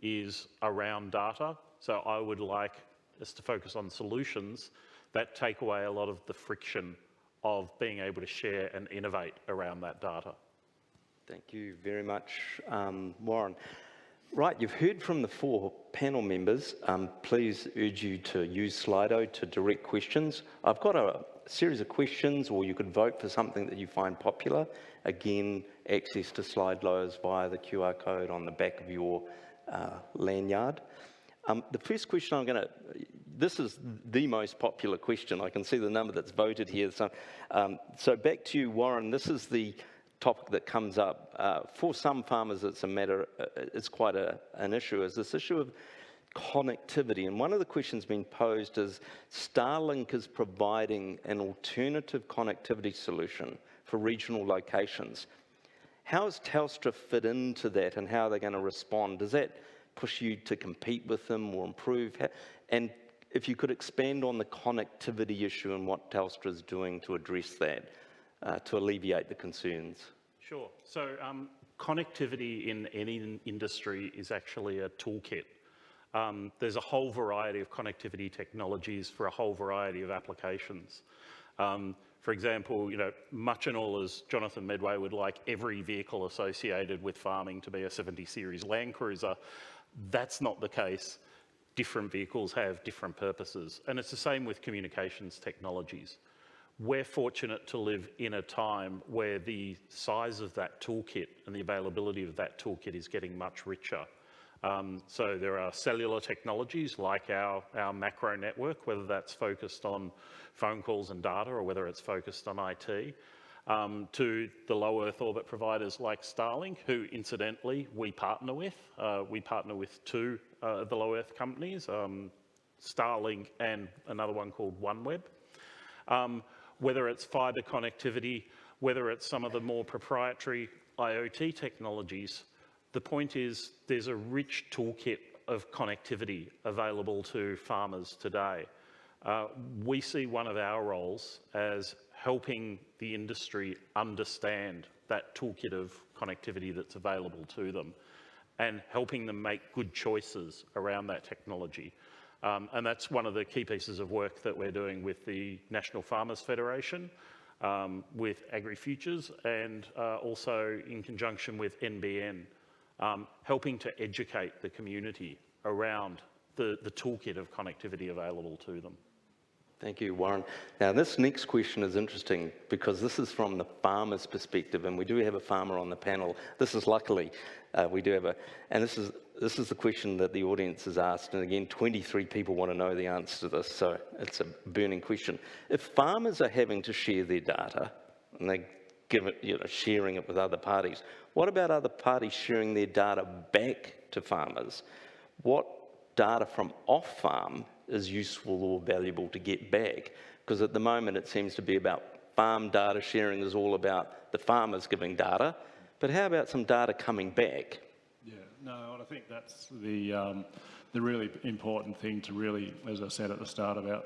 is around data. So I would like us to focus on solutions that take away a lot of the friction of being able to share and innovate around that data. Thank you very much, Warren. Right, you've heard from the 4 panel members, please urge you to use Slido to direct questions. I've got a series of questions, or you could vote for something that you find popular. Again, access to Slido is via the QR code on the back of your lanyard. The first question this is the most popular question. I can see the number that's voted here. So back to you, Warren. This is the topic that comes up. For some farmers, it's quite an issue, is this issue of connectivity. And one of the questions being posed is, Starlink is providing an alternative connectivity solution for regional locations. How does Telstra fit into that, and how are they going to respond? Does that push you to compete with them or improve? And if you could expand on the connectivity issue and what Telstra is doing to address that, to alleviate the concerns. Sure. So connectivity in any industry is actually a toolkit. There's a whole variety of connectivity technologies for a whole variety of applications. For example, much and all as Jonathan Medway would like every vehicle associated with farming to be a 70 series Land Cruiser. That's not the case. Different vehicles have different purposes. And it's the same with communications technologies. We're fortunate to live in a time where the size of that toolkit and the availability of that toolkit is getting much richer. So there are cellular technologies like our macro network, whether that's focused on phone calls and data or whether it's focused on IT, to the low Earth orbit providers like Starlink, who incidentally we partner with. We partner with two of the low Earth companies, Starlink and another one called OneWeb. Whether it's fibre connectivity, whether it's some of the more proprietary IoT technologies, the point is there's a rich toolkit of connectivity available to farmers today. We see one of our roles as helping the industry understand that toolkit of connectivity that's available to them and helping them make good choices around that technology. And that's one of the key pieces of work that we're doing with the National Farmers Federation, with Agrifood, and also in conjunction with NBN, helping to educate the community around the toolkit of connectivity available to them. Thank you, Warren. Now, this next question is interesting because this is from the farmer's perspective, and we do have a farmer on the panel. This is luckily, we do have and this is the question that the audience has asked, and again, 23 people want to know the answer to this, so it's a burning question. If farmers are having to share their data, and they give it, sharing it with other parties, what about other parties sharing their data back to farmers? What data from off-farm is useful or valuable to get back? Because at the moment it seems to be about farm data sharing is all about the farmers giving data, but how about some data coming back? Yeah, no, I think that's the really important thing to really, as I said at the start about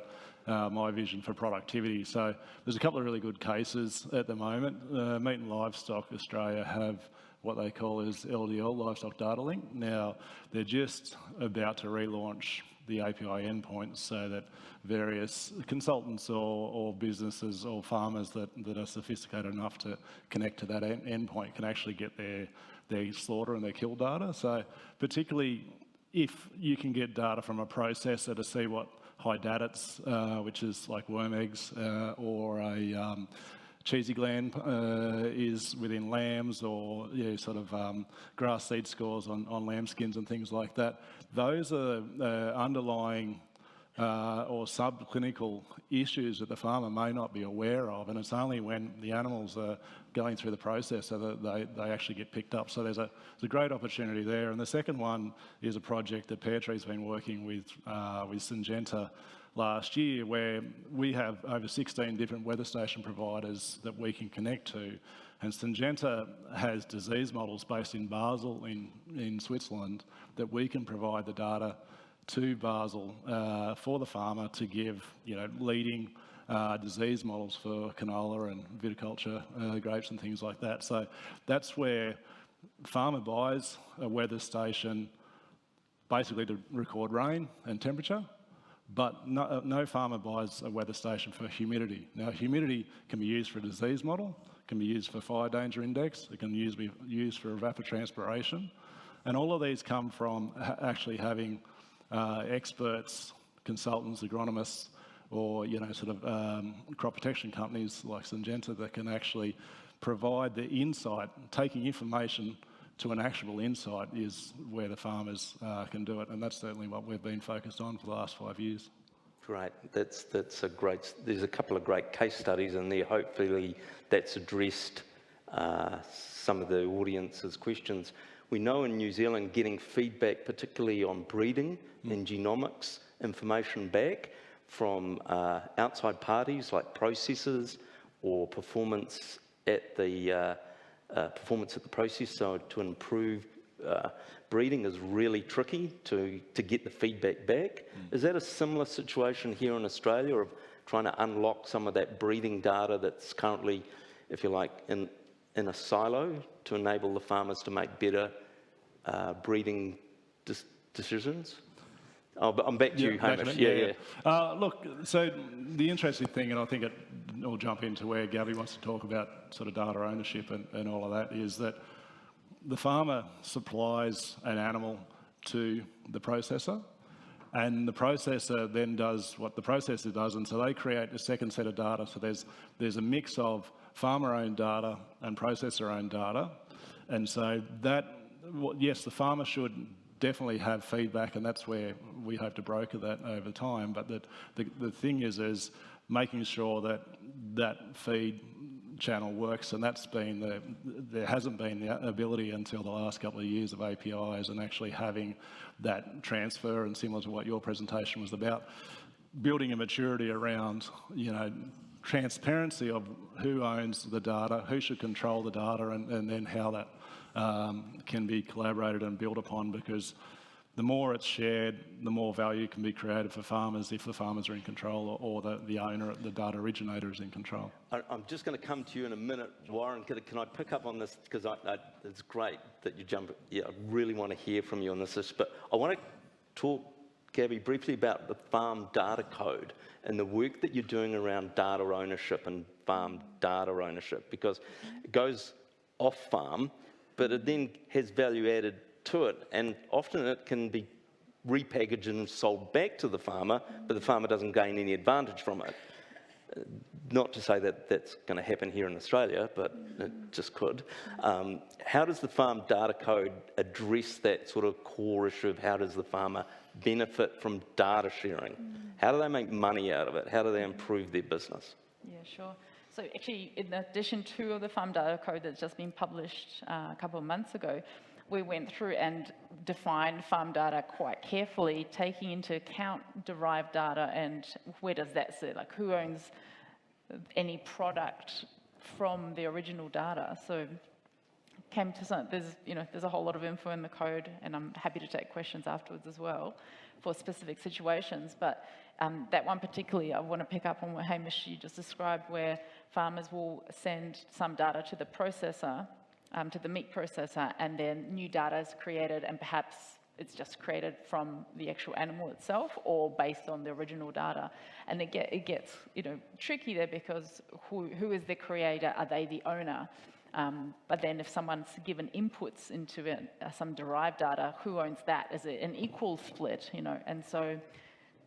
my vision for productivity. So there's a couple of really good cases at the moment. Meat and Livestock Australia have what they call is LDL, Livestock Data Link. Now, they're just about to relaunch the API endpoints so that various consultants or businesses or farmers that are sophisticated enough to connect to that endpoint can actually get their slaughter and their kill data. So particularly if you can get data from a processor to see what high dadits, which is like worm eggs, or a cheesy gland is within lambs, or grass seed scores on lambskins and things like that. Those are underlying or subclinical issues that the farmer may not be aware of, and it's only when the animals are going through the process that they actually get picked up. So there's a great opportunity there. And the second one is a project that Pairtree's been working with Syngenta last year, where we have over 16 different weather station providers that we can connect to. And Syngenta has disease models based in Basel in Switzerland that we can provide the data to Basel for the farmer to give leading disease models for canola and viticulture, grapes and things like that. So that's where farmer buys a weather station basically to record rain and temperature, but no farmer buys a weather station for humidity. Now, humidity can be used for a disease model, can be used for fire danger index, it can be used for evapotranspiration, and all of these come from actually having experts, consultants, agronomists, or crop protection companies like Syngenta that can actually provide the insight. Taking information to an actionable insight is where the farmers can do it, and that's certainly what we've been focused on for the last 5 years. Great, that's a great, there's a couple of great case studies in there. Hopefully that's addressed some of the audience's questions. We know in New Zealand getting feedback, particularly on breeding and genomics information back from outside parties like processors or performance at the process, so to improve breeding is really tricky to get the feedback back. Is that a similar situation here in Australia of trying to unlock some of that breeding data that's currently, if you like, in a silo to enable the farmers to make better breeding decisions? Oh, but I'm back to you, Hamish. Look, so the interesting thing, and I think it'll jump into where Gabby wants to talk about sort of data ownership and all of that, is that the farmer supplies an animal to the processor, and the processor then does what the processor does, and so they create a second set of data. So there's a mix of farmer-owned data and processor-owned data, and so that, yes, the farmer should definitely have feedback, and that's where we hope to broker that over time. But the thing is making sure that that feed channel works, and that's been there hasn't been the ability until the last couple of years of APIs and actually having that transfer, and similar to what your presentation was about, building a maturity around, transparency of who owns the data, who should control the data, and then how that can be collaborated and built upon, because the more it's shared, the more value can be created for farmers if the farmers are in control, or the owner, the data originator, is in control. I'm just going to come to you in a minute, Warren. Can I pick up on this, because it's great that you jump. Yeah, I really want to hear from you on this issue, but I want to talk, Gabby, briefly about the farm data code and the work that you're doing around data ownership and farm data ownership, because it goes off farm, but it then has value added to it, and often it can be repackaged and sold back to the farmer, but the farmer doesn't gain any advantage from it. Not to say that that's going to happen here in Australia, but it just could. How does the farm data code address that sort of core issue of how does the farmer benefit from data sharing? How do they make money out of it? How do they improve their business? Yeah, sure. So actually, in addition to the farm data code that's just been published a couple of months ago, we went through and defined farm data quite carefully, taking into account derived data and where does that sit, like who owns any product from the original data. So came to some, there's a whole lot of info in the code, and I'm happy to take questions afterwards as well for specific situations. But that one particularly, I want to pick up on what Hamish you just described, where farmers will send some data to the processor, to the meat processor, and then new data is created, and perhaps it's just created from the actual animal itself or based on the original data. And it gets tricky there, because who is the creator? Are they the owner? But then if someone's given inputs into it, some derived data, who owns that? Is it an equal split? And so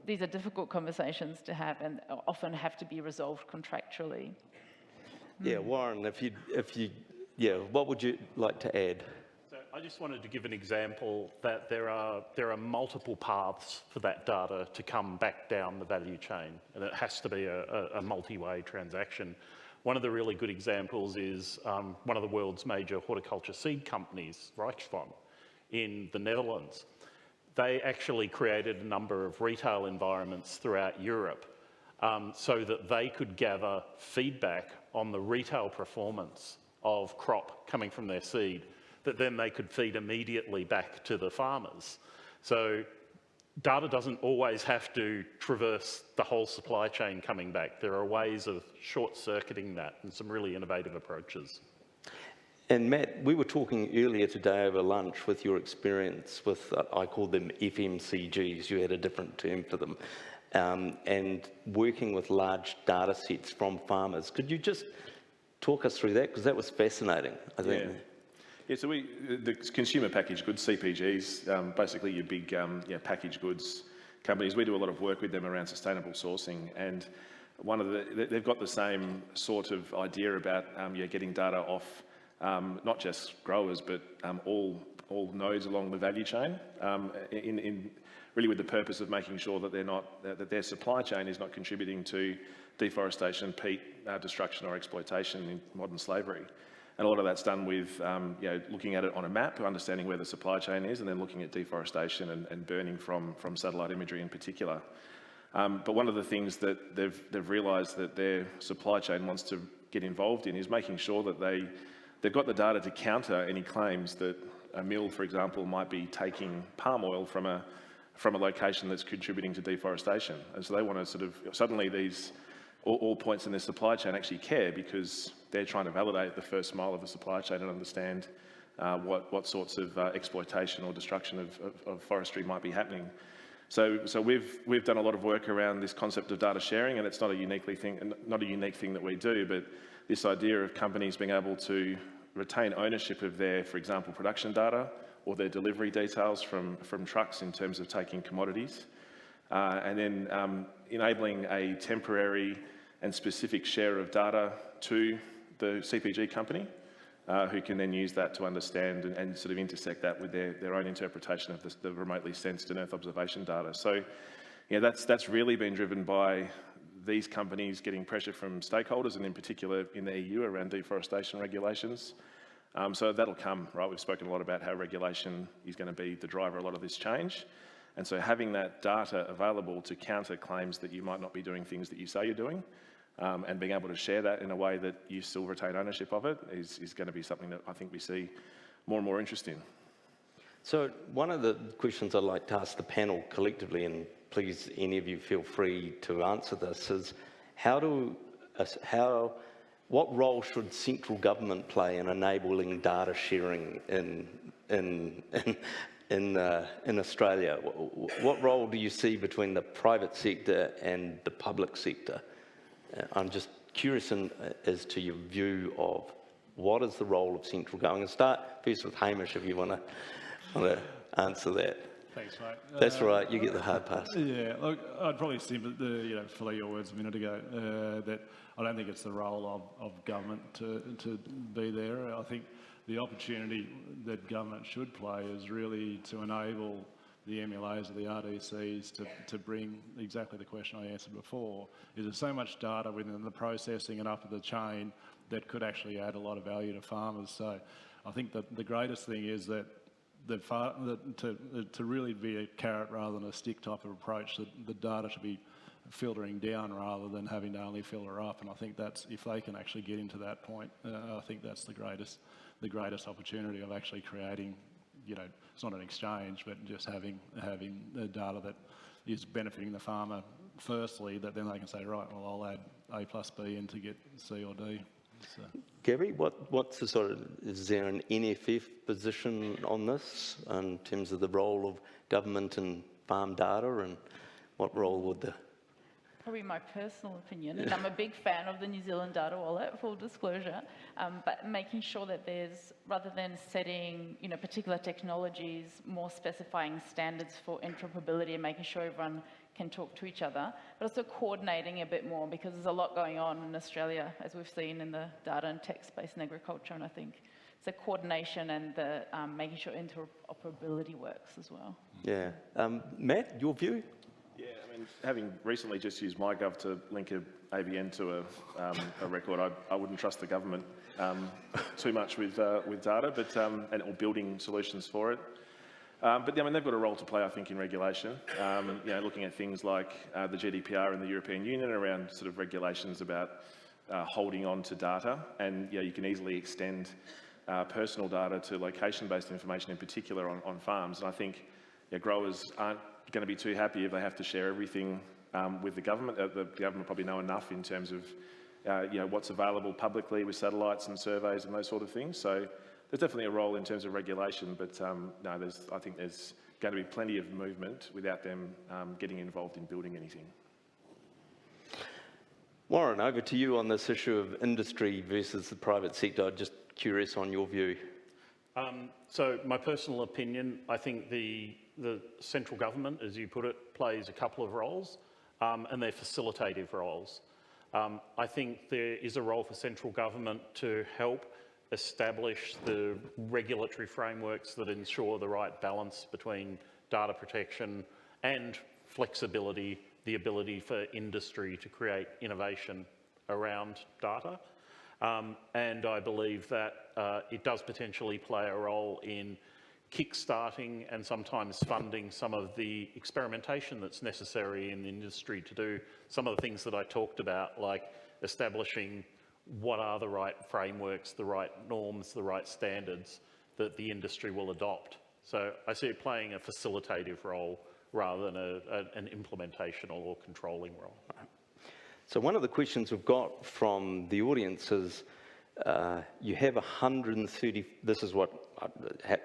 these are difficult conversations to have, and often have to be resolved contractually. Yeah, Warren, what would you like to add? So I just wanted to give an example that there are multiple paths for that data to come back down the value chain, and it has to be a multi-way transaction. One of the really good examples is one of the world's major horticulture seed companies, Rijksvan, in the Netherlands. They actually created a number of retail environments throughout Europe so that they could gather feedback on the retail performance of crop coming from their seed that then they could feed immediately back to the farmers. So data doesn't always have to traverse the whole supply chain coming back. There are ways of short-circuiting that, and some really innovative approaches. And Matt, we were talking earlier today over lunch with your experience with, I call them FMCGs, you had a different term for them, and working with large data sets from farmers. Could you just talk us through that? Because that was fascinating, I think. Yeah, so the consumer packaged goods, CPGs, basically your big packaged goods companies, we do a lot of work with them around sustainable sourcing, and they've got the same sort of idea about getting data off not just growers but all nodes along the value chain, in really with the purpose of making sure that that their supply chain is not contributing to deforestation, peat destruction or exploitation in modern slavery. And a lot of that's done with looking at it on a map, understanding where the supply chain is, and then looking at deforestation and burning from satellite imagery in particular. But one of the things that they've realised that their supply chain wants to get involved in is making sure that they've got the data to counter any claims that a mill, for example, might be taking palm oil from a location that's contributing to deforestation. And so they want to sort of, suddenly these, all points in their supply chain actually care, because they're trying to validate the first mile of the supply chain and understand what sorts of exploitation or destruction of forestry might be happening. So we've done a lot of work around this concept of data sharing, and it's not a unique thing that we do, but this idea of companies being able to retain ownership of their, for example, production data or their delivery details from trucks in terms of taking commodities, and then enabling a temporary and specific share of data to the CPG company, who can then use that to understand and sort of intersect that with their own interpretation of the remotely sensed and Earth observation data. So, that's really been driven by these companies getting pressure from stakeholders, and in particular in the EU around deforestation regulations. So that'll come, right? We've spoken a lot about how regulation is going to be the driver of a lot of this change. And so having that data available to counter claims that you might not be doing things that you say you're doing, and being able to share that in a way that you still retain ownership of it is going to be something that I think we see more and more interest in. So one of the questions I'd like to ask the panel collectively, and please any of you feel free to answer this, is what role should central government play in enabling data sharing in Australia? What role do you see between the private sector and the public sector? I'm just curious as to your view of what is the role of central government. Start first with Hamish, if you want to answer that. Thanks, mate. That's right, you get the hard pass. Yeah, look, I'd probably follow your words a minute ago, that I don't think it's the role of government to be there. I think the opportunity that government should play is really to enable the MLAs or the RDCs to bring exactly the question I answered before. Is there so much data within the processing and up the chain that could actually add a lot of value to farmers? So I think that the greatest thing is that to really be a carrot rather than a stick type of approach, that the data should be filtering down rather than having to only filter up. And I think that's, if they can actually get into that point, I think that's the greatest opportunity of actually creating, it's not an exchange, but just having the data that is benefiting the farmer firstly, that then they can say, right, well, I'll add A plus B in to get C or D. So. Gabby, what's the sort of, is there an NFF position on this in terms of the role of government and farm data, and what role would the... Probably my personal opinion, and I'm a big fan of the New Zealand data wallet, full disclosure, but making sure that there's, rather than setting, particular technologies, more specifying standards for interoperability and making sure everyone can talk to each other, but also coordinating a bit more, because there's a lot going on in Australia, as we've seen in the data and tech space in agriculture, and I think it's the coordination and the making sure interoperability works as well. Yeah. Matt, your view? Yeah, I mean, having recently just used MyGov to link a AVN to a record, I wouldn't trust the government too much with data, but or building solutions for it. But I mean, they've got a role to play, I think, in regulation. Looking at things like the GDPR in the European Union around sort of regulations about holding on to data, and you can easily extend personal data to location-based information, in particular on farms. And I think growers aren't going to be too happy if they have to share everything with the government. The government probably know enough in terms of what's available publicly with satellites and surveys and those sort of things. So there's definitely a role in terms of regulation, but no, I think there's going to be plenty of movement without them getting involved in building anything. Warren, over to you on this issue of industry versus the private sector. I'm just curious on your view. So my personal opinion, I think the central government, as you put it, plays a couple of roles, and they're facilitative roles. I think there is a role for central government to help establish the regulatory frameworks that ensure the right balance between data protection and flexibility, the ability for industry to create innovation around data. And I believe that it does potentially play a role in kickstarting and sometimes funding some of the experimentation that's necessary in the industry to do some of the things that I talked about, like establishing what are the right frameworks, the right norms, the right standards that the industry will adopt. So I see it playing a facilitative role rather than an implementational or controlling role. So one of the questions we've got from the audience is, you have 130, this is what,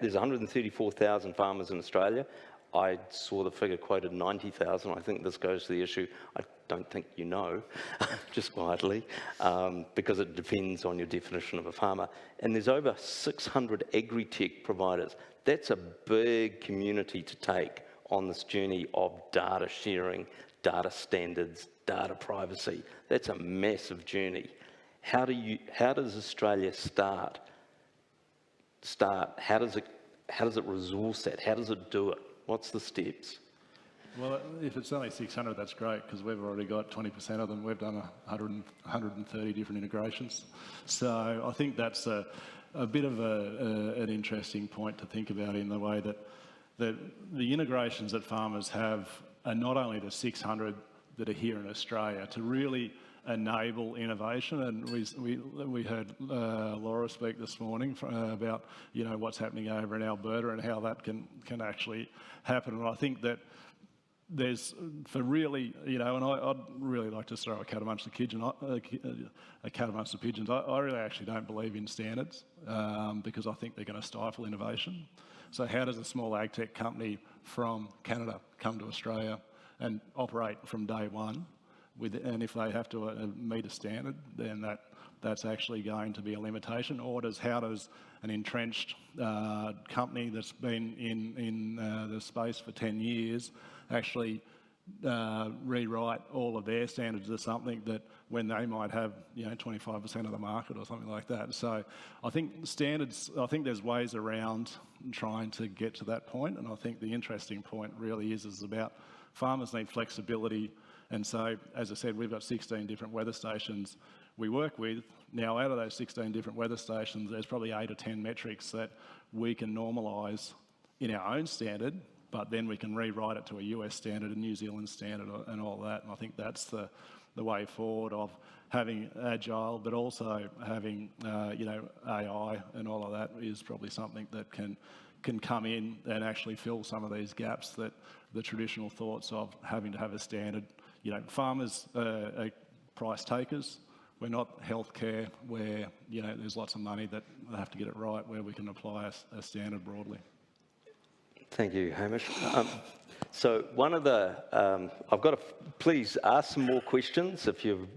there's 134,000 farmers in Australia. I saw the figure quoted 90,000. I think this goes to the issue, I don't think you know, just quietly, because it depends on your definition of a farmer. And there's over 600 agri-tech providers. That's a big community to take on this journey of data sharing, data standards, data privacy. That's a massive journey. How does Australia start? How does it resource that? How does it do it? What's the steps? Well, if it's only 600, that's great, because we've already got 20% of them. We've done 130 different integrations. So I think that's a bit of an interesting point to think about, in the way that the integrations that farmers have are not only the 600 that are here in Australia to really enable innovation. And we heard Laura speak this morning about, you know, what's happening over in Alberta and how that can actually happen. And I think that there's, for really, you know, and I'd really like to throw a cat amongst the pigeons. I really actually don't believe in standards because I think they're going to stifle innovation. So how does a small ag tech company from Canada come to Australia and operate from day one? And if they have to meet a standard, then that's actually going to be a limitation. Or how does an entrenched company that's been in the space for 10 years actually rewrite all of their standards to something that, when they might have, you know, 25% of the market or something like that. So I think standards, I think there's ways around trying to get to that point. And I think the interesting point really is about farmers need flexibility. And so, as I said, we've got 16 different weather stations we work with. Now, out of those 16 different weather stations, there's probably 8 or 10 metrics that we can normalise in our own standard, but then we can rewrite it to a US standard, a New Zealand standard, and all that. And I think that's the way forward of having agile, but also having, you know, AI and all of that is probably something that can come in and actually fill some of these gaps that the traditional thoughts of having to have a standard. You know, farmers are price takers. We're not healthcare where, you know, there's lots of money that they have to get it right, where we can apply a standard broadly. Thank you, Hamish. So one of the, I've got to, please ask some more questions if you're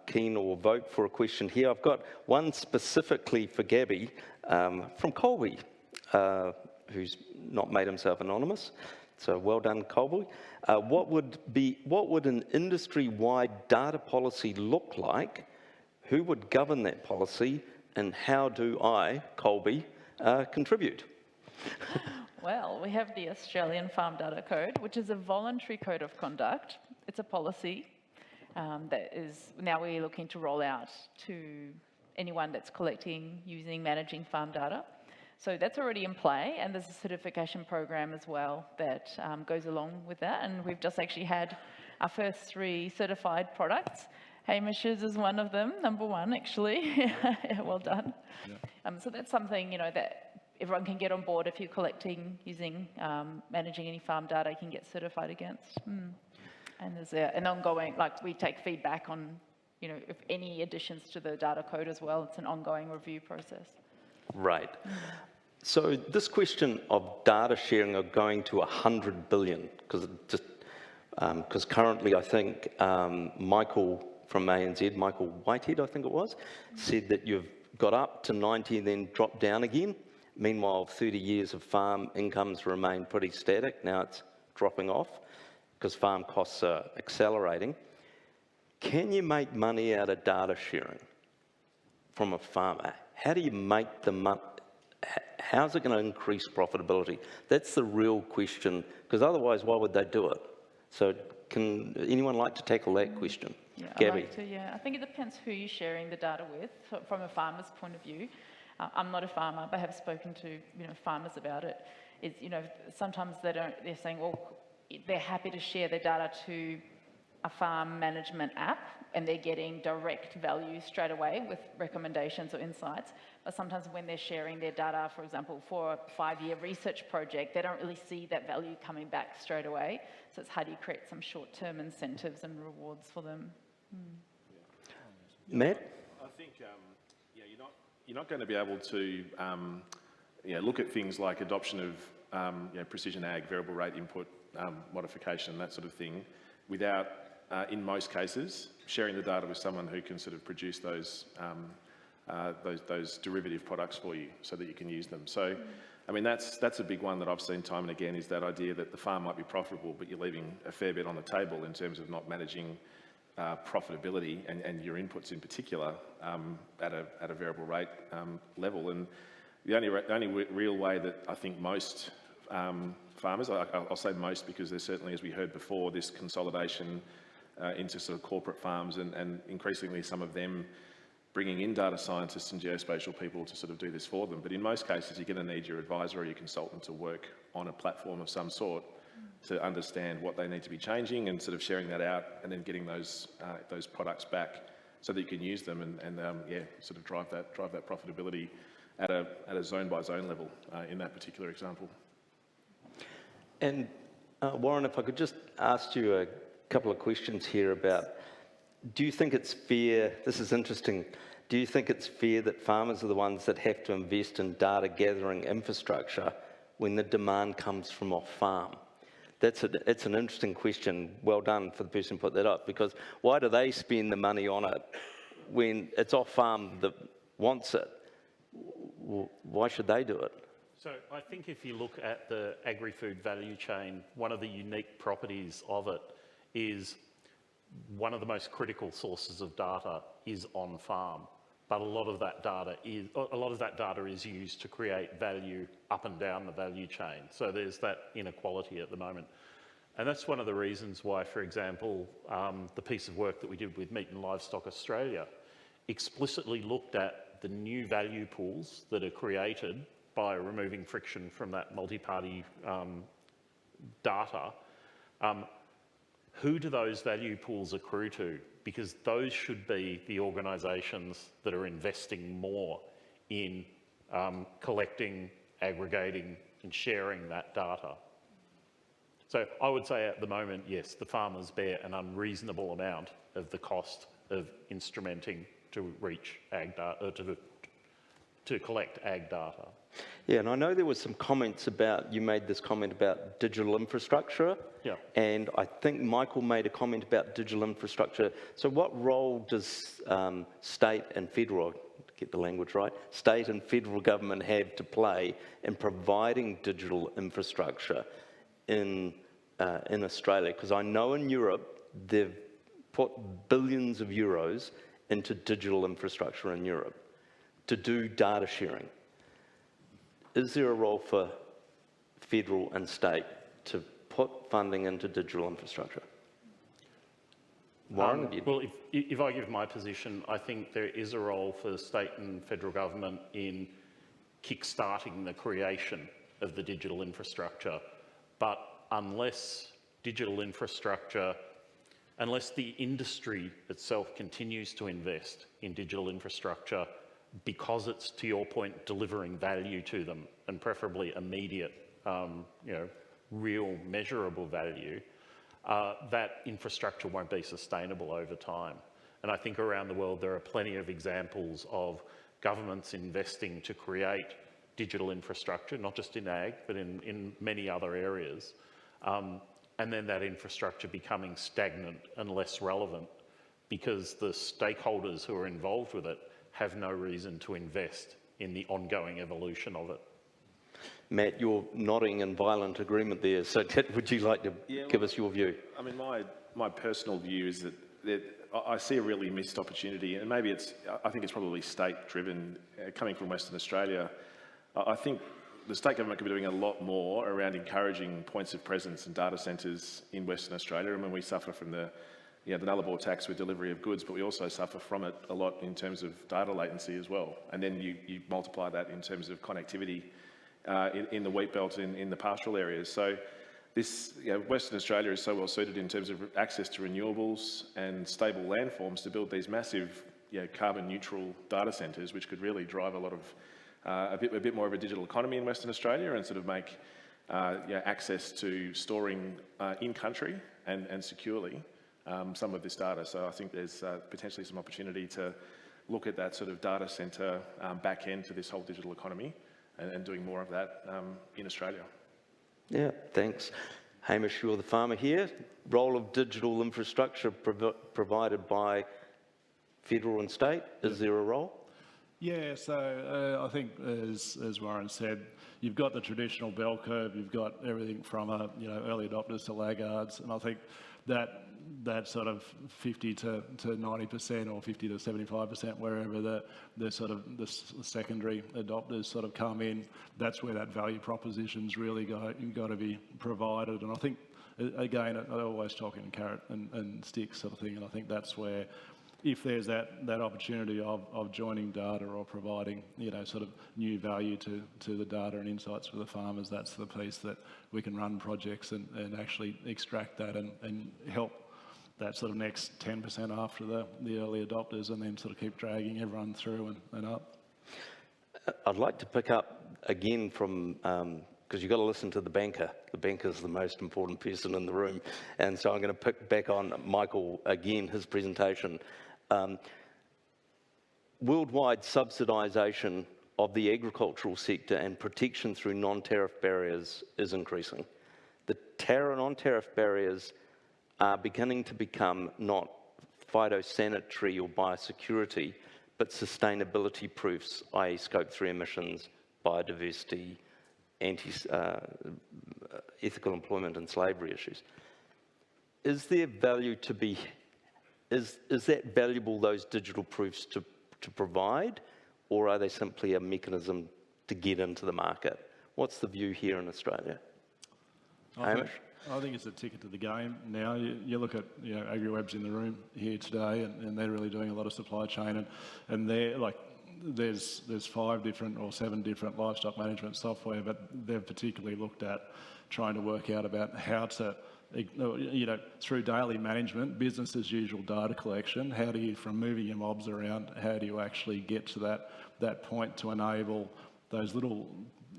keen, or vote for a question here. I've got one specifically for Gabby from Colby, who's not made himself anonymous. So well done, Colby. What would an industry-wide data policy look like? Who would govern that policy? And how do I, Colby, contribute? Well, we have the Australian Farm Data Code, which is a voluntary code of conduct. It's a policy that is now we're looking to roll out to anyone that's collecting, using, managing farm data. So that's already in play, and there's a certification program as well that goes along with that. And we've just actually had our first 3 certified products. Hamish's is one of them, number 1 actually. Well done. Yeah. So that's something, you know, that everyone can get on board. If you're collecting, using, managing any farm data, you can get certified against. And there's an ongoing, like, we take feedback on, you know, if any additions to the data code as well. It's an ongoing review process. Right. So this question of data sharing of going to 100 billion, because currently I think Michael from ANZ, Michael Whitehead I think it was, said that you've got up to 90 and then dropped down again. Meanwhile, 30 years of farm incomes remain pretty static. Now it's dropping off because farm costs are accelerating. Can you make money out of data sharing from a farmer? How do you make the money? How's it going to increase profitability? That's the real question, because otherwise, why would they do it? So can anyone like to tackle that question? Yeah, Gabby? I'd like to, yeah. I think it depends who you're sharing the data with. From a farmer's point of view, I'm not a farmer, but have spoken to farmers about it. Is sometimes they're saying, well, they're happy to share their data to a farm management app, and they're getting direct value straight away with recommendations or insights. But sometimes when they're sharing their data, for example, for a 5-year research project, they don't really see that value coming back straight away. So it's how do you create some short-term incentives and rewards for them? Matt? I think you're not going to be able to look at things like adoption of precision ag, variable rate input modification, that sort of thing, without, in most cases, sharing the data with someone who can sort of produce those derivative products for you so that you can use them. So, I mean, that's a big one that I've seen time and again, is that idea that the farm might be profitable, but you're leaving a fair bit on the table in terms of not managing profitability and your inputs in particular at a variable rate level. And the only real way that I think most farmers, I'll say most because there's certainly, as we heard before, this consolidation into sort of corporate farms and increasingly some of them bringing in data scientists and geospatial people to sort of do this for them. But in most cases, you're going to need your advisor or your consultant to work on a platform of some sort to understand what they need to be changing and sort of sharing that out and then getting those products back so that you can use them and sort of drive that profitability at a zone by zone level in that particular example. And Warren, if I could just ask you a couple of questions here about, do you think it's fair, this is interesting, do you think it's fair that farmers are the ones that have to invest in data gathering infrastructure when the demand comes from off farm? It's an interesting question. Well done for the person who put that up, because why do they spend the money on it when it's off farm that wants it? Why should they do it? So I think if you look at the agri-food value chain, one of the unique properties of it is one of the most critical sources of data is on farm, but a lot of that data is used to create value up and down the value chain. So there's that inequality at the moment. And that's one of the reasons why, for example, the piece of work that we did with Meat and Livestock Australia explicitly looked at the new value pools that are created by removing friction from that multi-party data. Who do those value pools accrue to? Because those should be the organisations that are investing more in collecting, aggregating and sharing that data. So I would say at the moment, yes, the farmers bear an unreasonable amount of the cost of instrumenting to reach ag data, to collect ag data. Yeah, and I know there was some comments about, you made this comment about digital infrastructure. Yeah. And I think Michael made a comment about digital infrastructure. So what role does state and federal, get the language right, state and federal government have to play in providing digital infrastructure in Australia? Because I know in Europe, they've put billions of euros into digital infrastructure in Europe to do data sharing. Is there a role for federal and state to put funding into digital infrastructure? Warren? Well, if I give my position, I think there is a role for the state and federal government in kick-starting the creation of the digital infrastructure. But unless digital infrastructure, unless the industry itself continues to invest in digital infrastructure, because it's, to your point, delivering value to them, and preferably immediate, real measurable value, that infrastructure won't be sustainable over time. And I think around the world there are plenty of examples of governments investing to create digital infrastructure, not just in ag, but in many other areas, and then that infrastructure becoming stagnant and less relevant because the stakeholders who are involved with it have no reason to invest in the ongoing evolution of it. Matt, you're nodding in violent agreement there, so would you like to give us your view? I mean, my personal view is that I see a really missed opportunity, and maybe I think it's probably state-driven. Coming from Western Australia, I think the state government could be doing a lot more around encouraging points of presence and data centres in Western Australia. I mean, we suffer from the nullarbor tax with delivery of goods, but we also suffer from it a lot in terms of data latency as well. And then you multiply that in terms of connectivity in the wheat belt in the pastoral areas. So this, Western Australia is so well suited in terms of access to renewables and stable landforms to build these massive carbon neutral data centres, which could really drive a lot of a bit more of a digital economy in Western Australia and sort of make access to storing in country and securely some of this data. So I think there's potentially some opportunity to look at that sort of data centre back end to this whole digital economy and doing more of that in Australia. Yeah, thanks. Hamish, you're the farmer here. Role of digital infrastructure provided by federal and state. Is there a role? Yeah, so I think as Warren said, you've got the traditional bell curve, you've got everything from early adopters to laggards, and I think that sort of 50 to 90% or 50 to 75%, wherever the sort of the secondary adopters sort of come in, that's where that value proposition's really got to be provided. And I think, again, I always talk in carrot and stick sort of thing, and I think that's where, if there's that opportunity of joining data or providing sort of new value to the data and insights for the farmers, that's the piece that we can run projects and actually extract that and help that sort of next 10% after the early adopters, and then sort of keep dragging everyone through and up. I'd like to pick up again from, because you've got to listen to the banker. The banker's the most important person in the room. And so I'm going to pick back on Michael again, his presentation. Worldwide subsidisation of the agricultural sector and protection through non-tariff barriers is increasing. The non-tariff barriers are beginning to become not phytosanitary or biosecurity, but sustainability proofs, i.e. Scope 3 emissions, biodiversity, ethical employment and slavery issues. Is there value to be, is that valuable, those digital proofs to provide, or are they simply a mechanism to get into the market? What's the view here in Australia? Hamish? I think it's a ticket to the game now. You look at AgriWeb's in the room here today, and they're really doing a lot of supply chain, and they're like, there's 5 different or 7 different livestock management software, but they've particularly looked at trying to work out about how to, through daily management, business as usual data collection, how do you, from moving your mobs around, how do you actually get to that point to enable those little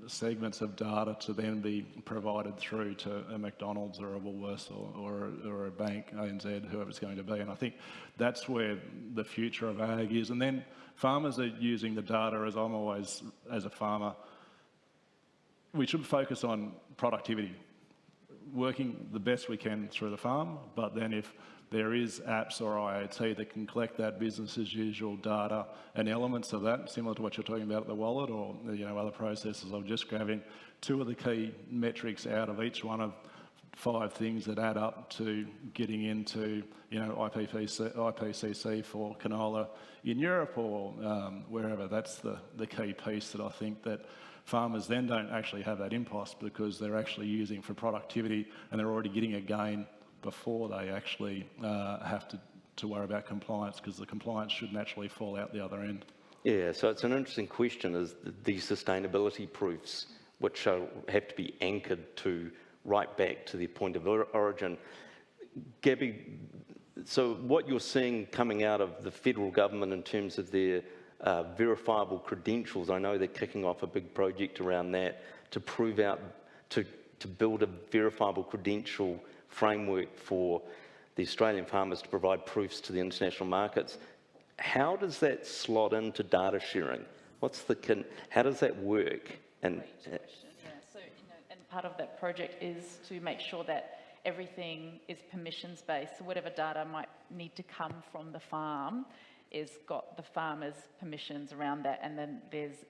segments of data to then be provided through to a McDonald's or a Woolworths or a bank, ANZ, whoever it's going to be. And I think that's where the future of ag is. And then farmers are using the data, as I'm always, as a farmer, we should focus on productivity, working the best we can through the farm, but then if there is apps or IoT that can collect that business as usual data and elements of that, similar to what you're talking about at the wallet or other processes of just grabbing 2 of the key metrics out of each one of 5 things that add up to getting into IPCC for canola in Europe or wherever. That's the key piece that I think that farmers then don't actually have that impost because they're actually using for productivity and they're already getting a gain before they actually have to worry about compliance, because the compliance should naturally fall out the other end. Yeah, so it's an interesting question, is these sustainability proofs, which have to be anchored to right back to the point of origin. Gabby, so what you're seeing coming out of the federal government in terms of their verifiable credentials, I know they're kicking off a big project around that to prove out, to build a verifiable credential framework for the Australian farmers to provide proofs to the international markets. How does that slot into data sharing? How does that work? And yeah, so and part of that project is to make sure that everything is permissions based. So whatever data might need to come from the farm is got the farmer's permissions around that, and then it's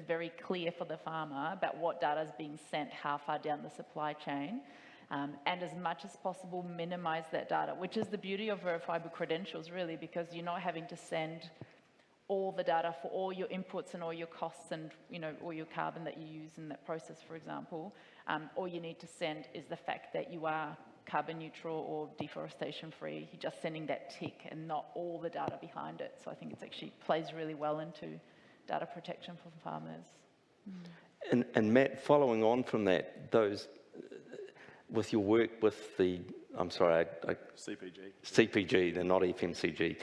very clear for the farmer about what data is being sent, how far down the supply chain, and as much as possible minimise that data, which is the beauty of verifiable credentials, really, because you're not having to send all the data for all your inputs and all your costs and, you know, all your carbon that you use in that process, for example. All you need to send is the fact that you are carbon neutral or deforestation free. You're just sending that tick and not all the data behind it. So I think it actually plays really well into data protection for farmers. And Matt, following on from that, with your work with the, CPG, they're not FMCG.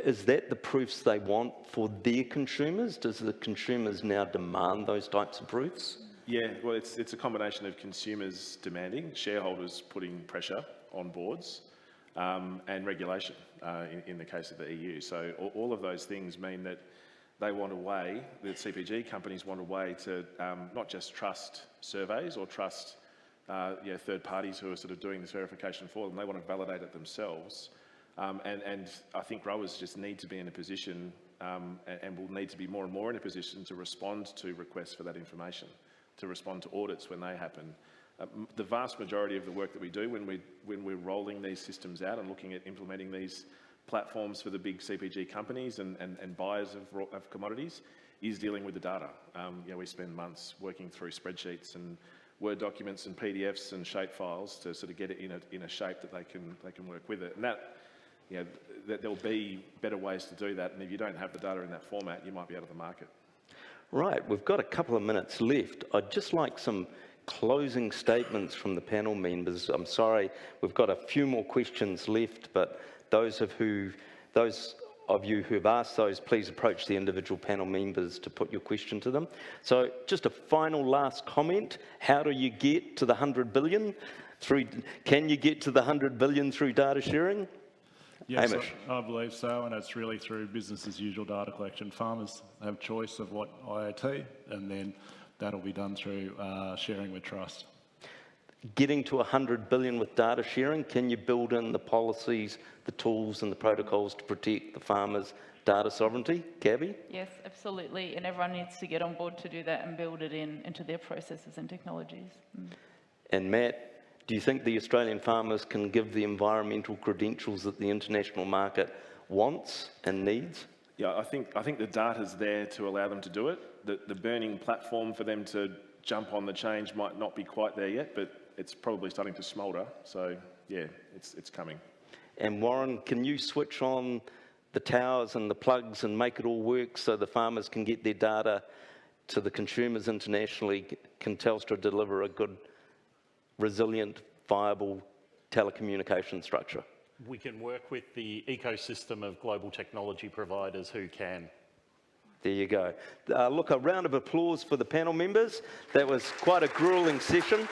Is that the proofs they want for their consumers? Does the consumers now demand those types of proofs? Yeah, well, it's a combination of consumers demanding, shareholders putting pressure on boards, and regulation in the case of the EU. So all of those things mean that they want a way, the CPG companies want a way to not just trust surveys or trust third parties who are sort of doing this verification for them. They want to validate it themselves. And I think growers just need to be in a position and will need to be more and more in a position to respond to requests for that information, to respond to audits when they happen. The vast majority of the work that we do when we're rolling these systems out and looking at implementing these platforms for the big CPG companies and buyers of commodities is dealing with the data. We spend months working through spreadsheets and Word documents and PDFs and shape files to sort of get it in a shape that they can work with it. And that there'll be better ways to do that. And if you don't have the data in that format, you might be out of the market. Right, we've got a couple of minutes left. I'd just like some closing statements from the panel members. I'm sorry, we've got a few more questions left, but those of you who have asked those, please approach the individual panel members to put your question to them. So just a final last comment. How do you get to the 100 billion? Can you get to the 100 billion through data sharing? Yes, Hamish. I believe so, and it's really through business as usual data collection. Farmers have choice of what IoT, and then that'll be done through sharing with trust. Getting to 100 billion with data sharing, can you build in the policies, the tools and the protocols to protect the farmers' data sovereignty? Gabby? Yes, absolutely, and everyone needs to get on board to do that and build it into their processes and technologies. And Matt, do you think the Australian farmers can give the environmental credentials that the international market wants and needs? Yeah, I think the data's there to allow them to do it. The burning platform for them to jump on the change might not be quite there yet, but it's probably starting to smoulder. So yeah, it's coming. And Warren, can you switch on the towers and the plugs and make it all work so the farmers can get their data to the consumers internationally? Can Telstra deliver a good, resilient, viable telecommunication structure? We can work with the ecosystem of global technology providers who can. There you go. Look, a round of applause for the panel members. That was quite a grueling session.